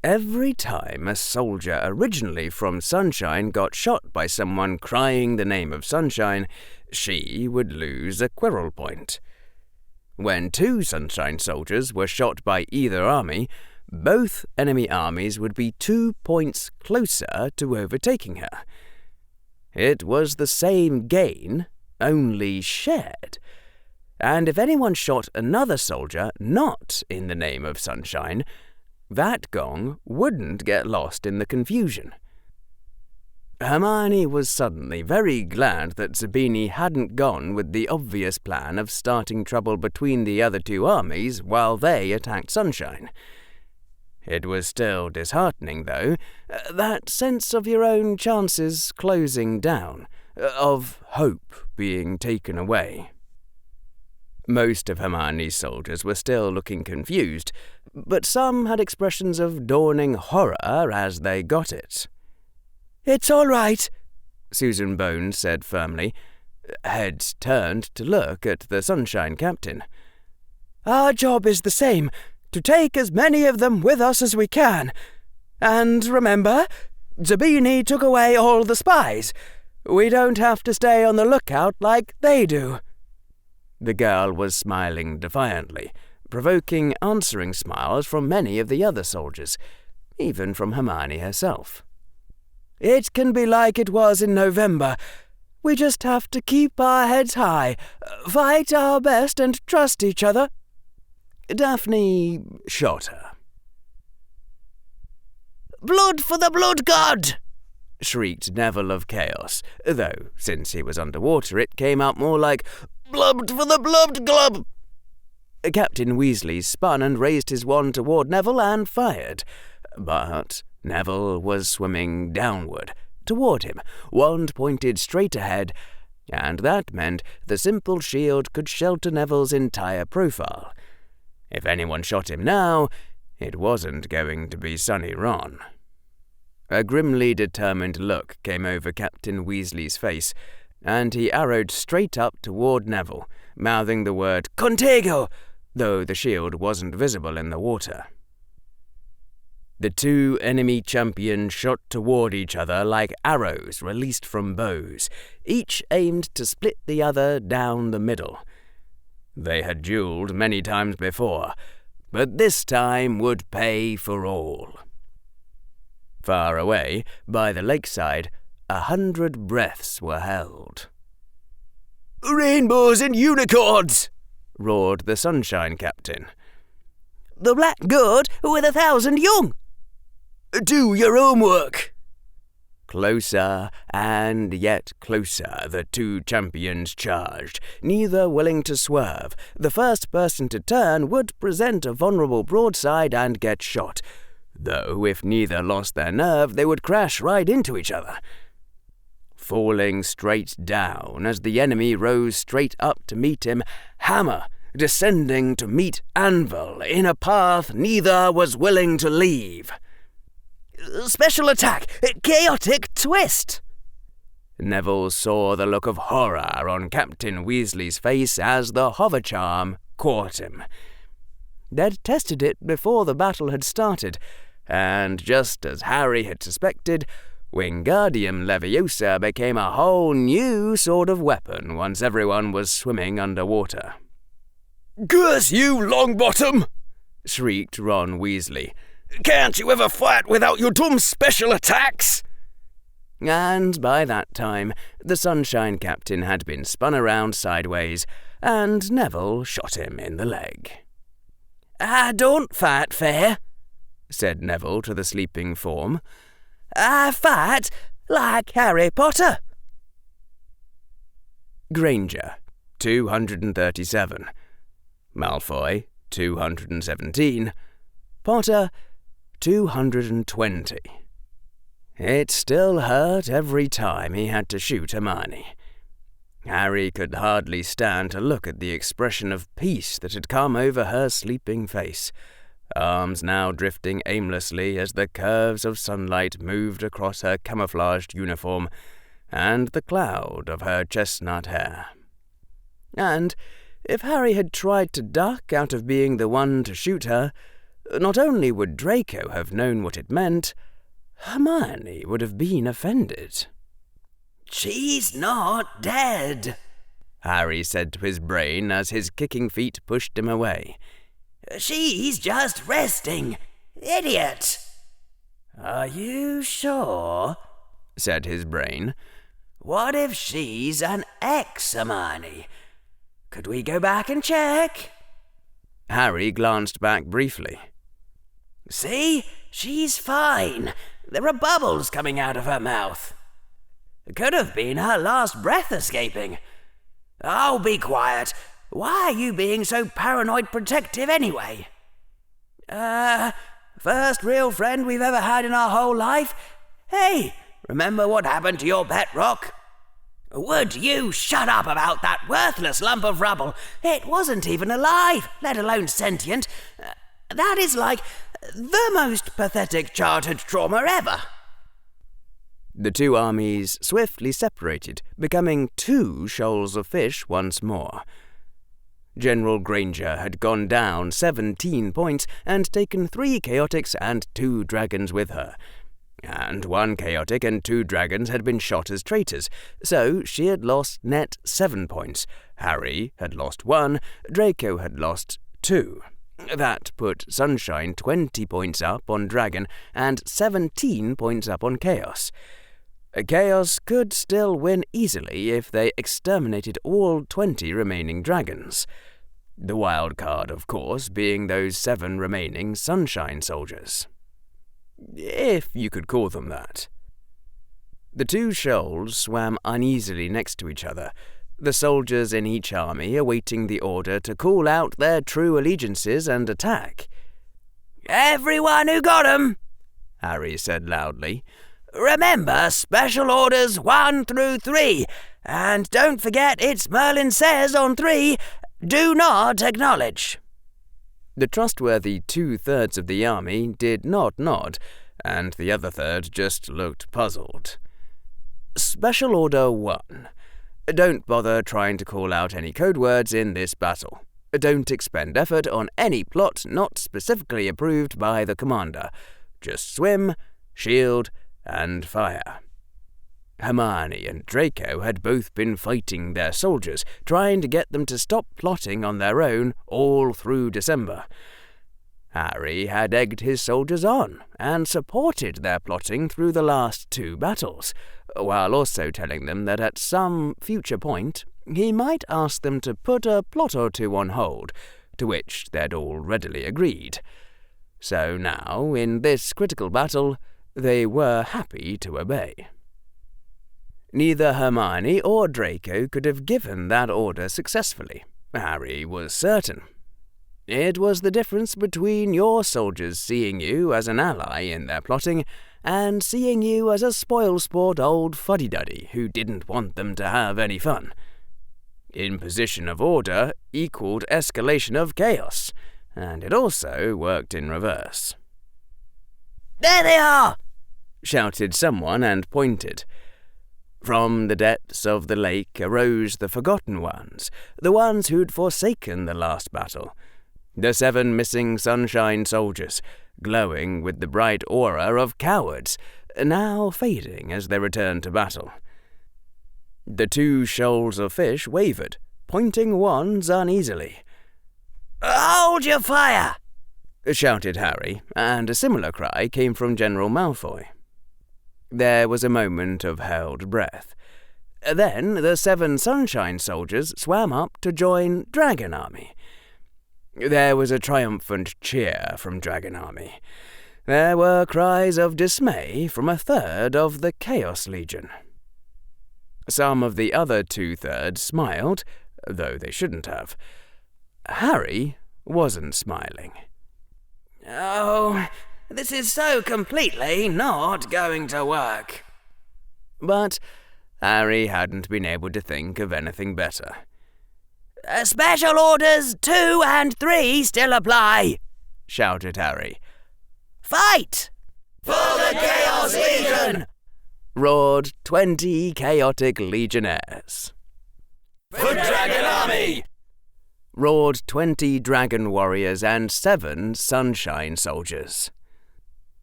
Every time a soldier originally from Sunshine got shot by someone crying the name of Sunshine, she would lose a Quirrell point. When 2 Sunshine soldiers were shot by either army, both enemy armies would be 2 points closer to overtaking her. It was the same gain, only shared. And if anyone shot another soldier not in the name of Sunshine, that gong wouldn't get lost in the confusion. Hermione was suddenly very glad that Zabini hadn't gone with the obvious plan of starting trouble between the other 2 armies while they attacked Sunshine. It was still disheartening, though, that sense of your own chances closing down, of hope being taken away. Most of Hermione's soldiers were still looking confused, but some had expressions of dawning horror as they got it. "It's all right," Susan Bones said firmly. Heads turned to look at the Sunshine Captain. "Our job is the same, to take as many of them with us as we can. And remember, Zabini took away all the spies. We don't have to stay on the lookout like they do." The girl was smiling defiantly, provoking answering smiles from many of the other soldiers, even from Hermione herself. "It can be like it was in November. We just have to keep our heads high, fight our best and trust each other." Daphne shot her. "Blood for the blood god!" shrieked Neville of Chaos, though, since he was underwater, it came out more like "Blood for the blood glub!" Captain Weasley spun and raised his wand toward Neville and fired, but Neville was swimming downward, toward him, wand pointed straight ahead, and that meant the simple shield could shelter Neville's entire profile. If anyone shot him now, it wasn't going to be Sonny Ron. A grimly determined look came over Captain Weasley's face, and he arrowed straight up toward Neville, mouthing the word "Contago," though the shield wasn't visible in the water. The two enemy champions shot toward each other like arrows released from bows, each aimed to split the other down the middle. They had duelled many times before, but this time would pay for all. Far away, by the lakeside, 100 breaths were held. "Rainbows and unicorns!" roared the Sunshine Captain. "The black god with 1,000 young!" "Do your homework!" Closer and yet closer the two champions charged, neither willing to swerve. The first person to turn would present a vulnerable broadside and get shot, though if neither lost their nerve, they would crash right into each other. Falling straight down as the enemy rose straight up to meet him, hammer descending to meet anvil in a path neither was willing to leave. "Special attack! Chaotic twist!" Neville saw the look of horror on Captain Weasley's face as the hover charm caught him. They'd tested it before the battle had started, and just as Harry had suspected, Wingardium Leviosa became a whole new sort of weapon once everyone was swimming underwater. "Curse you, Longbottom!" shrieked Ron Weasley. "Can't you ever fight without your dumb special attacks?" And by that time, the Sunshine Captain had been spun around sideways, and Neville shot him in the leg. "I don't fight fair," said Neville to the sleeping form. "I fight like Harry Potter." Granger, 237. Malfoy, 217. Potter, 220. It still hurt every time he had to shoot Hermione. Harry could hardly stand to look at the expression of peace that had come over her sleeping face, arms now drifting aimlessly as the curves of sunlight moved across her camouflaged uniform and the cloud of her chestnut hair. And if Harry had tried to duck out of being the one to shoot her, not only would Draco have known what it meant, Hermione would have been offended. "She's not dead," Harry said to his brain as his kicking feet pushed him away. "She's just resting. Idiot!" "Are you sure?" said his brain. "What if she's an ex-Hermione? Could we go back and check?" Harry glanced back briefly. "See? She's fine. There are bubbles coming out of her mouth. Could have been her last breath escaping. Oh, be quiet. Why are you being so paranoid protective anyway? First real friend we've ever had in our whole life. Hey, remember what happened to your pet rock? Would you shut up about that worthless lump of rubble? It wasn't even alive, let alone sentient. That is like the most pathetic childhood trauma ever." The two armies swiftly separated, becoming two shoals of fish once more. General Granger had gone down 17 points and taken 3 chaotics and 2 dragons with her. And 1 chaotic and 2 dragons had been shot as traitors, so she had lost net 7 points. Harry had lost 1, Draco had lost 2. That put Sunshine 20 points up on Dragon and 17 points up on Chaos. Chaos could still win easily if they exterminated all 20 remaining dragons. The wild card, of course, being those 7 remaining Sunshine Soldiers. If you could call them that. The 2 shoals swam uneasily next to each other, the soldiers in each army awaiting the order to call out their true allegiances and attack. "Everyone who got 'em," Harry said loudly. "Remember Special Orders 1 through 3, and don't forget it's Merlin says on 3, do not acknowledge." The trustworthy 2/3 of the army did not nod, and the other third just looked puzzled. Special Order 1. Don't bother trying to call out any code words in this battle. Don't expend effort on any plot not specifically approved by the commander. Just swim, shield, and fire. Hermione and Draco had both been fighting their soldiers, trying to get them to stop plotting on their own all through December. Harry had egged his soldiers on and supported their plotting through the last 2 battles, while also telling them that at some future point he might ask them to put a plot or 2 on hold, to which they'd all readily agreed. So now, in this critical battle, they were happy to obey. Neither Hermione or Draco could have given that order successfully, Harry was certain. It was the difference between your soldiers seeing you as an ally in their plotting and seeing you as a spoil-sport old fuddy-duddy who didn't want them to have any fun. Imposition of order equaled escalation of chaos, and it also worked in reverse. "There they are!" shouted someone and pointed. From the depths of the lake arose the forgotten ones, the ones who'd forsaken the last battle. The 7 missing Sunshine Soldiers, glowing with the bright aura of cowards, now fading as they returned to battle. The 2 shoals of fish wavered, pointing wands uneasily. "Hold your fire!" shouted Harry, and a similar cry came from General Malfoy. There was a moment of held breath. Then the 7 Sunshine Soldiers swam up to join Dragon Army. There was a triumphant cheer from Dragon Army. There were cries of dismay from a third of the Chaos Legion. Some of the other 2/3 smiled, though they shouldn't have. Harry wasn't smiling. "Oh, this is so completely not going to work." But Harry hadn't been able to think of anything better. "Special Orders 2 and 3 still apply," shouted Harry. "Fight!" For the Chaos Legion! Roared 20 chaotic legionnaires. For Dragon Army! Roared 20 dragon warriors and 7 Sunshine Soldiers.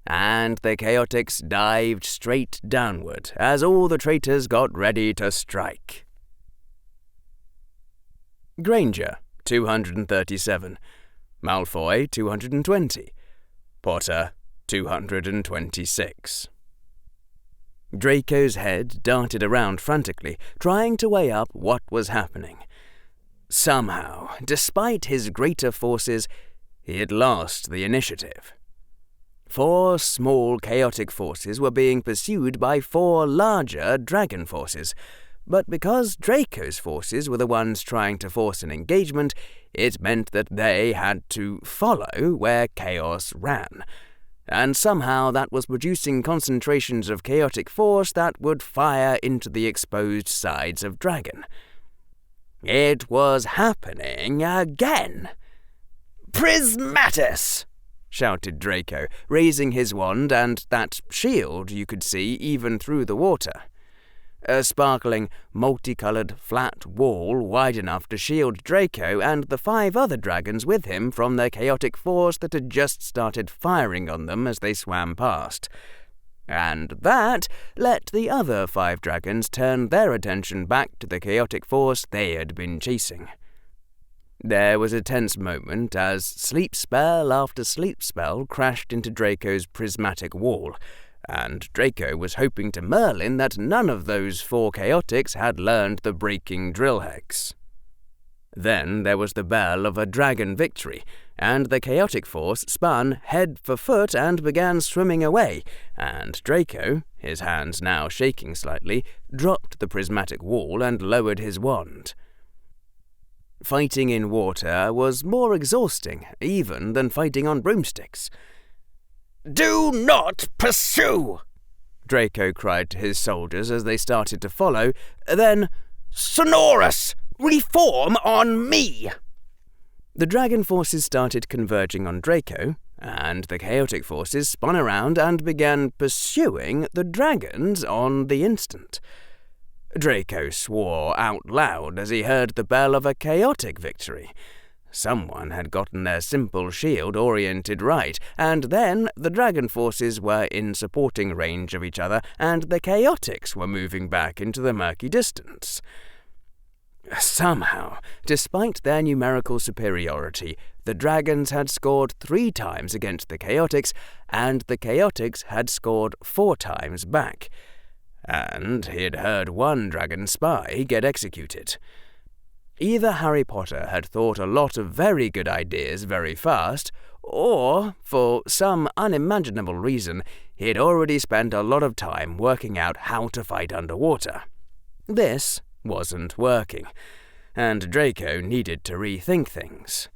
And the chaotics dived straight downward as all the traitors got ready to strike. Granger, 237. Malfoy, 220. Potter, 226. Draco's head darted around frantically, trying to weigh up what was happening. Somehow, despite his greater forces, he had lost the initiative. 4 small chaotic forces were being pursued by 4 larger dragon forces, but because Draco's forces were the ones trying to force an engagement, it meant that they had to follow where chaos ran. And somehow that was producing concentrations of chaotic force that would fire into the exposed sides of Dragon. It was happening again. "Prismatis!" shouted Draco, raising his wand and that shield you could see even through the water. A sparkling, multicoloured, flat wall wide enough to shield Draco and the 5 other dragons with him from the chaotic force that had just started firing on them as they swam past. And that let the other 5 dragons turn their attention back to the chaotic force they had been chasing. There was a tense moment as sleep spell after sleep spell crashed into Draco's prismatic wall, and Draco was hoping to Merlin that none of those 4 chaotics had learned the breaking drill hex. Then there was the bell of a dragon victory, and the chaotic force spun head for foot and began swimming away, and Draco, his hands now shaking slightly, dropped the prismatic wall and lowered his wand. Fighting in water was more exhausting even than fighting on broomsticks. "Do not pursue!" Draco cried to his soldiers as they started to follow. Then, "Sonorous! Reform on me!" the dragon forces started converging on Draco, and the chaotic forces spun around and began pursuing the dragons on the instant. Draco swore out loud as he heard the bell of a chaotic victory. Someone had gotten their simple shield oriented right, and then the dragon forces were in supporting range of each other, and the chaotics were moving back into the murky distance. Somehow, despite their numerical superiority, the dragons had scored 3 times against the chaotics, and the chaotics had scored 4 times back. And he had heard one dragon spy get executed. Either Harry Potter had thought a lot of very good ideas very fast, or, for some unimaginable reason, he had already spent a lot of time working out how to fight underwater. This wasn't working, and Draco needed to rethink things.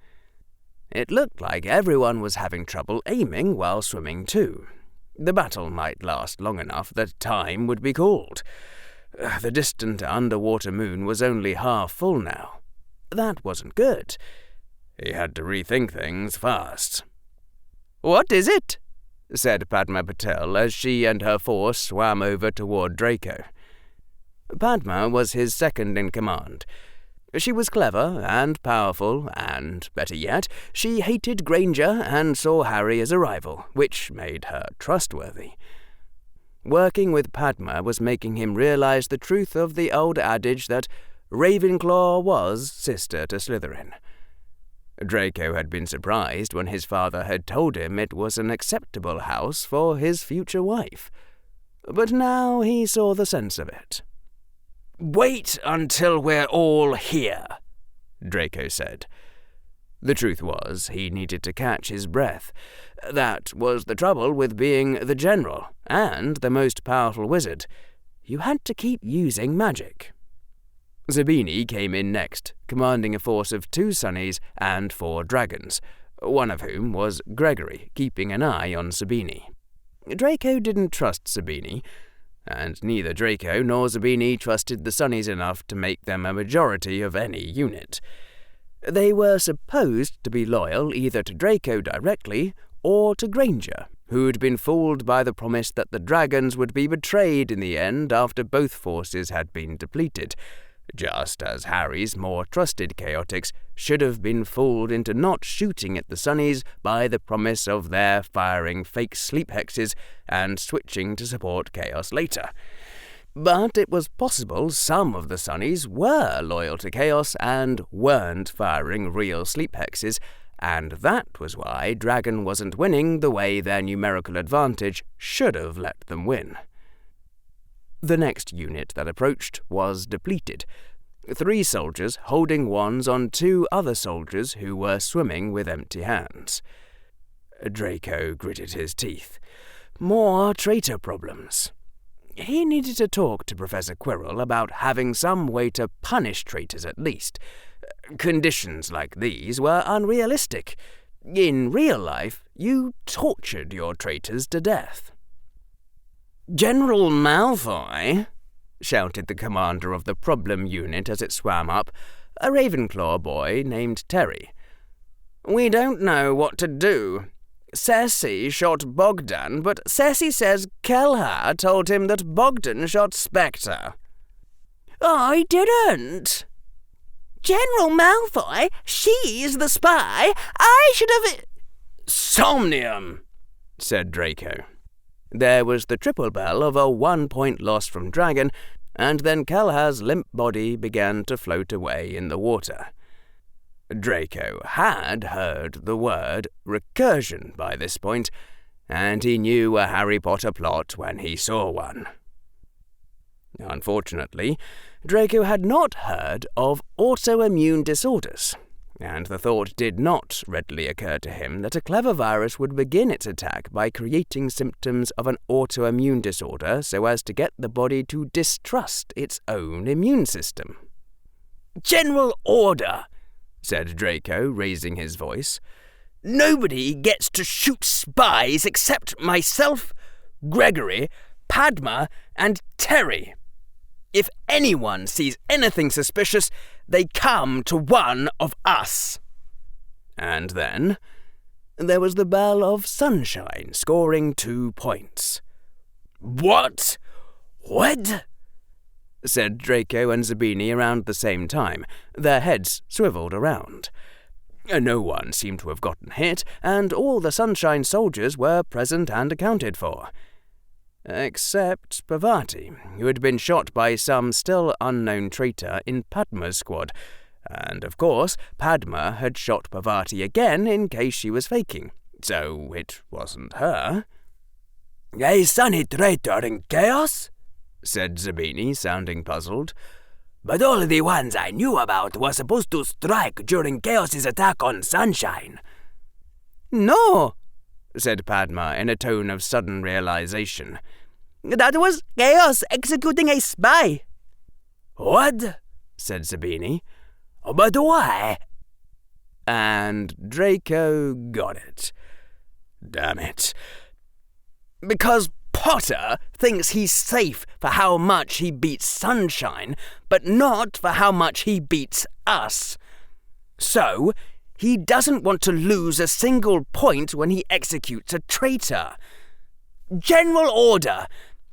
It looked like everyone was having trouble aiming while swimming too. The battle might last long enough that time would be called. The distant underwater moon was only half full now. That wasn't good. He had to rethink things fast. "What is it?" said Padma Patel as she and her force swam over toward Draco. Padma was his second in command. She was clever and powerful, and, better yet, she hated Granger and saw Harry as a rival, which made her trustworthy. Working with Padma was making him realize the truth of the old adage that Ravenclaw was sister to Slytherin. Draco had been surprised when his father had told him it was an acceptable house for his future wife. But now he saw the sense of it. "Wait until we're all here," Draco said. The truth was, he needed to catch his breath. That was the trouble with being the general and the most powerful wizard. You had to keep using magic. Zabini came in next, commanding a force of 2 Sunnies and 4 dragons, one of whom was Gregory, keeping an eye on Sabini. Draco didn't trust Sabini, and neither Draco nor Zabini trusted the Sunnies enough to make them a majority of any unit. They were supposed to be loyal either to Draco directly or to Granger, who'd been fooled by the promise that the dragons would be betrayed in the end after both forces had been depleted, just as Harry's more trusted chaotics should have been fooled into not shooting at the Sunnies by the promise of their firing fake sleep hexes and switching to support chaos later. But it was possible some of the Sunnies were loyal to chaos and weren't firing real sleep hexes, and that was why Dragon wasn't winning the way their numerical advantage should have let them win. The next unit that approached was depleted. 3 soldiers holding wands on 2 other soldiers who were swimming with empty hands. Draco gritted his teeth. More traitor problems. He needed to talk to Professor Quirrell about having some way to punish traitors at least. Conditions like these were unrealistic. In real life, you tortured your traitors to death. "General Malfoy," shouted the commander of the problem unit as it swam up, a Ravenclaw boy named Terry. "We don't know what to do. Cersei shot Bogdan, but Cersei says Kelha told him that Bogdan shot Spectre." "I didn't." "General Malfoy, she's the spy. I should have..." "Somnium," said Draco. There was the triple bell of a 1-point loss from Dragon, and then Kelha's limp body began to float away in the water. Draco had heard the word recursion by this point, and he knew a Harry Potter plot when he saw one. Unfortunately, Draco had not heard of autoimmune disorders, and the thought did not readily occur to him that a clever virus would begin its attack by creating symptoms of an autoimmune disorder so as to get the body to distrust its own immune system. "General order," said Draco, raising his voice. "Nobody gets to shoot spies except myself, Gregory, Padma, and Terry. If anyone sees anything suspicious, they come to one of us." And then there was the bell of Sunshine scoring 2 points. "What? What?" said Draco and Zabini around the same time, their heads swiveled around. No one seemed to have gotten hit, and all the Sunshine soldiers were present and accounted for. Except Parvati, who had been shot by some still unknown traitor in Padma's squad, and of course Padma had shot Parvati again in case she was faking, so it wasn't her. "A sunny traitor in chaos?" said Zabini, sounding puzzled. "But all the ones I knew about were supposed to strike during Chaos's attack on Sunshine." "No," said Padma in a tone of sudden realization. "that was Chaos executing a spy." "What?" said Zabini. "But why?" And Draco got it. Damn it. Because Potter thinks he's safe for how much he beats Sunshine, but not for how much he beats us. So, he doesn't want to lose a single point when he executes a traitor. General order.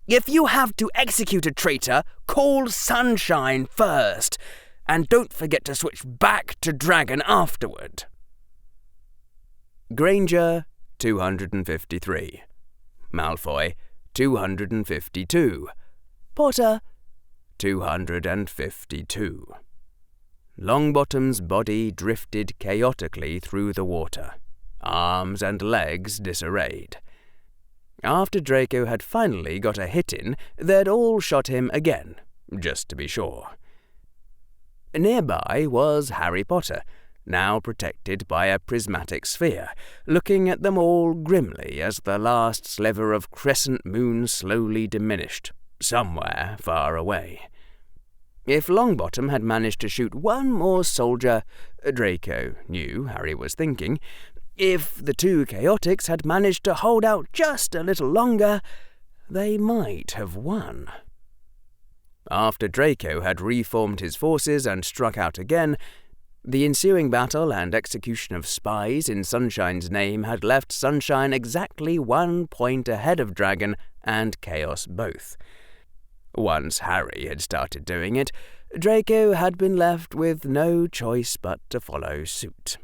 If you have to execute a traitor, call Sunshine first, and don't forget to switch back to Dragon afterward. Granger, 253. Malfoy, 252. Potter, 252. Longbottom's body drifted chaotically through the water, arms and legs disarrayed. After Draco had finally got a hit in, they'd all shot him again, just to be sure. Nearby was Harry Potter, now protected by a prismatic sphere, looking at them all grimly as the last sliver of crescent moon slowly diminished, somewhere far away. If Longbottom had managed to shoot one more soldier, Draco knew Harry was thinking, if the two chaotics had managed to hold out just a little longer, they might have won. After Draco had reformed his forces and struck out again, the ensuing battle and execution of spies in Sunshine's name had left Sunshine exactly 1 point ahead of Dragon and Chaos both. Once Harry had started doing it, Draco had been left with no choice but to follow suit.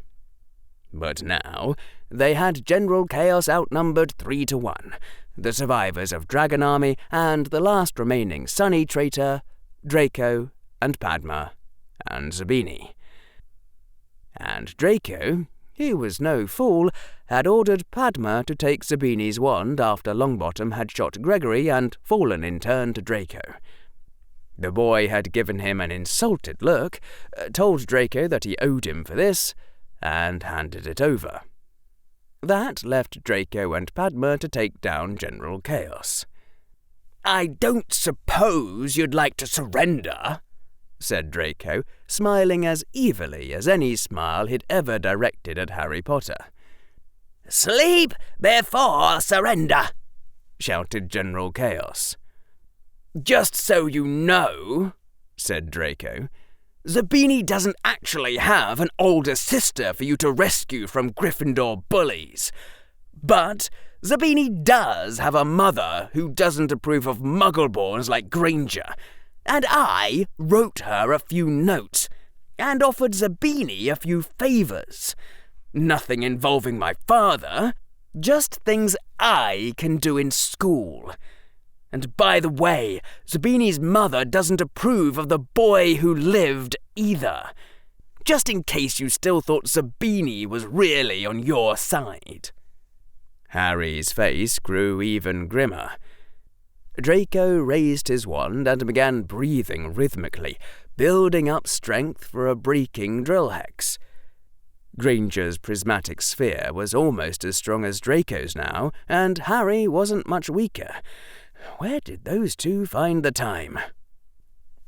But now they had General Chaos outnumbered 3-1, the survivors of Dragon Army and the last remaining Sunny traitor, Draco and Padma and Zabini. And Draco, who was no fool, had ordered Padma to take Zabini's wand after Longbottom had shot Gregory and fallen in turn to Draco. The boy had given him an insulted look, told Draco that he owed him for this, and handed it over. That left Draco and Padma to take down General Chaos. "I don't suppose you'd like to surrender," said Draco, smiling as evilly as any smile he'd ever directed at Harry Potter. "Sleep before surrender," shouted General Chaos. "Just so you know," said Draco, "Zabini doesn't actually have an older sister for you to rescue from Gryffindor bullies. But Zabini does have a mother who doesn't approve of muggleborns like Granger, and I wrote her a few notes and offered Zabini a few favours. Nothing involving my father, just things I can do in school. And by the way, Zabini's mother doesn't approve of the boy who lived either. Just in case you still thought Zabini was really on your side." Harry's face grew even grimmer. Draco raised his wand and began breathing rhythmically, building up strength for a breaking drill hex. Granger's prismatic sphere was almost as strong as Draco's now, and Harry wasn't much weaker. Where did those two find the time?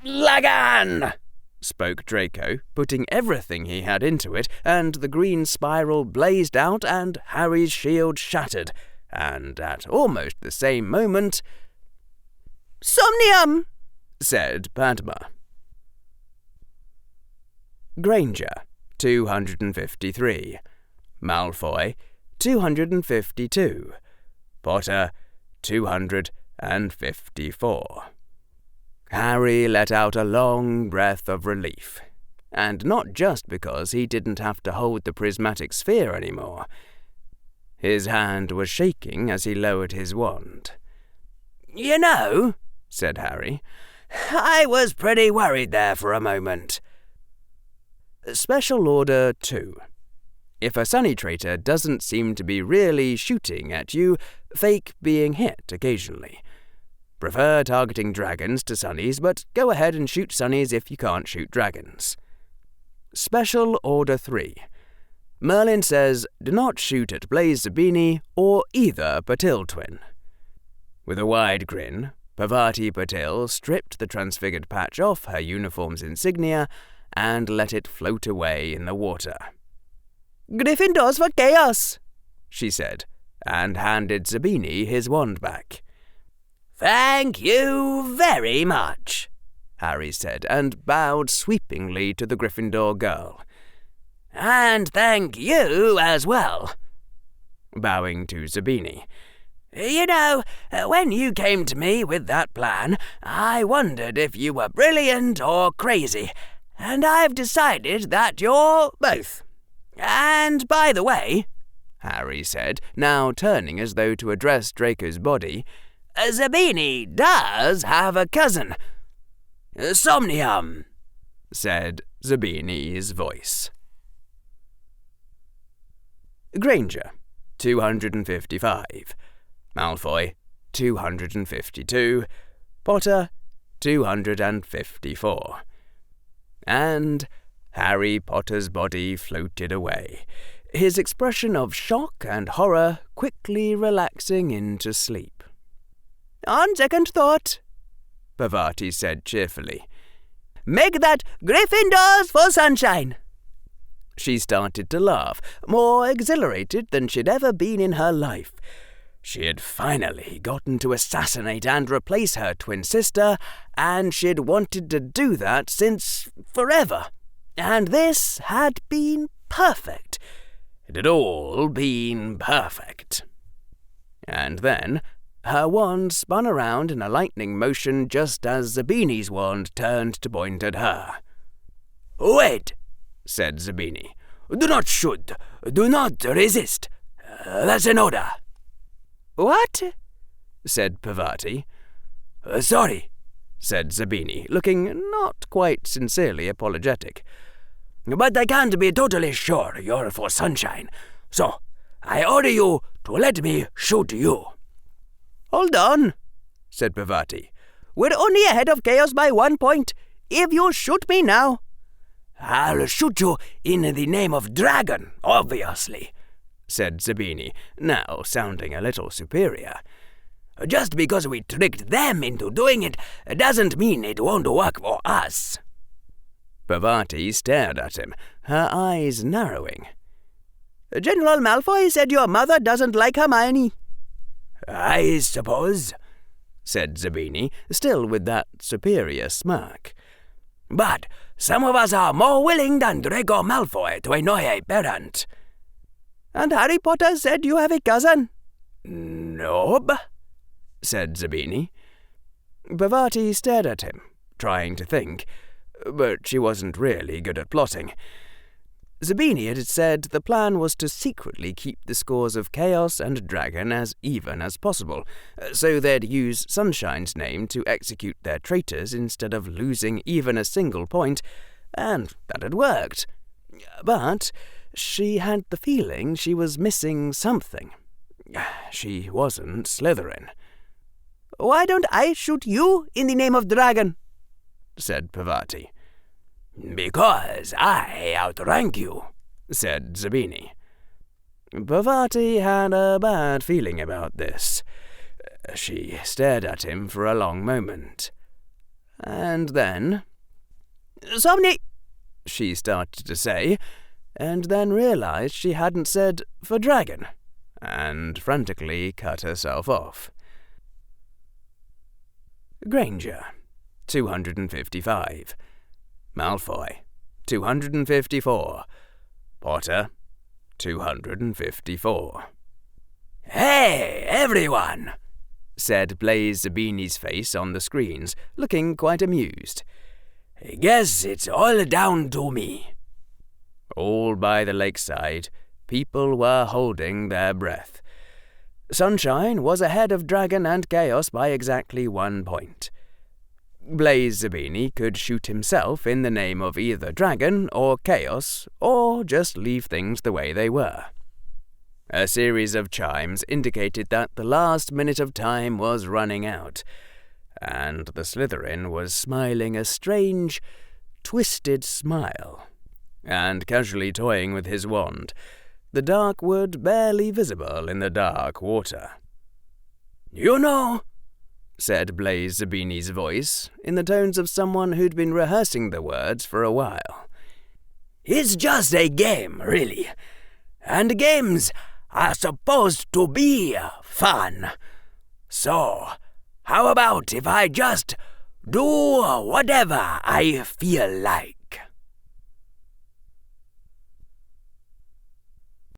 "Lagan!" spoke Draco, putting everything he had into it, and the green spiral blazed out and Harry's shield shattered, and at almost the same moment... "Somnium!" said Padma. Granger, 253. Malfoy, 252. Potter, 254. Harry let out a long breath of relief, and not just because he didn't have to hold the prismatic sphere anymore. His hand was shaking as he lowered his wand. "You know," said Harry, "I was pretty worried there for a moment." Special Order 2. If a sunny traitor doesn't seem to be really shooting at you, fake being hit occasionally. Prefer targeting dragons to sunnies, but go ahead and shoot sunnies if you can't shoot dragons. Special Order 3. Merlin says, do not shoot at Blaise Zabini or either Patil twin. With a wide grin, Parvati Patil stripped the transfigured patch off her uniform's insignia and let it float away in the water. "Gryffindors for chaos," she said, and handed Zabini his wand back. "Thank you very much," Harry said, and bowed sweepingly to the Gryffindor girl. "And thank you as well," bowing to Zabini. "You know, when you came to me with that plan, I wondered if you were brilliant or crazy, and I've decided that you're both. And by the way," Harry said, now turning as though to address Draco's body, "Zabini does have a cousin. Somnium," said Zabini's voice. Granger, 255. Malfoy, 252. Potter, 254. And Harry Potter's body floated away, his expression of shock and horror quickly relaxing into sleep. "On second thought," Parvati said cheerfully, "make that Gryffindors for sunshine." She started to laugh, more exhilarated than she'd ever been in her life. She had finally gotten to assassinate and replace her twin sister, and she'd wanted to do that since forever. And this had been perfect. It had all been perfect. And then her wand spun around in a lightning motion just as Zabini's wand turned to point at her. "Wait," said Zabini. "Do not shoot. Do not resist. That's an order." "What?" said Parvati. "Sorry," said Zabini, looking not quite sincerely apologetic. "But I can't be totally sure you're for sunshine, so I order you to let me shoot you." "Hold on," said Parvati. "We're only ahead of chaos by 1 point. If you shoot me now..." "I'll shoot you in the name of dragon, obviously," said Zabini, now sounding a little superior. "Just because we tricked them into doing it doesn't mean it won't work for us." Parvati stared at him, her eyes narrowing. "General Malfoy said your mother doesn't like Hermione." "I suppose," said Zabini, still with that superior smirk. "But some of us are more willing than Draco Malfoy to annoy a parent." "And Harry Potter said you have a cousin." "Nope," said Zabini. Parvati stared at him, trying to think, but she wasn't really good at plotting. Zabini had said the plan was to secretly keep the scores of Chaos and Dragon as even as possible, so they'd use Sunshine's name to execute their traitors instead of losing even a single point, and that had worked. But she had the feeling she was missing something. She wasn't Slytherin. why don't I shoot you in the name of dragon? Said Parvati. Because I outrank you, said Zabini. Parvati had a bad feeling about this. She stared at him for a long moment. And then, Somni, she started to say, and then realized she hadn't said for dragon, and frantically cut herself off. Granger, 255. Malfoy, 254. Potter, 254. Hey, everyone, said Blaise Zabini's face on the screens, looking quite amused. I guess it's all down to me. All by the lakeside, people were holding their breath. Sunshine was ahead of Dragon and Chaos by exactly 1 point. Blaise Zabini could shoot himself in the name of either Dragon or Chaos, or just leave things the way they were. A series of chimes indicated that the last minute of time was running out, and the Slytherin was smiling a strange, twisted smile, and casually toying with his wand, the dark wood barely visible in the dark water. You know, said Blaise Zabini's voice, in the tones of someone who'd been rehearsing the words for a while. It's just a game, really. And games are supposed to be fun. So, how about if I just do whatever I feel like?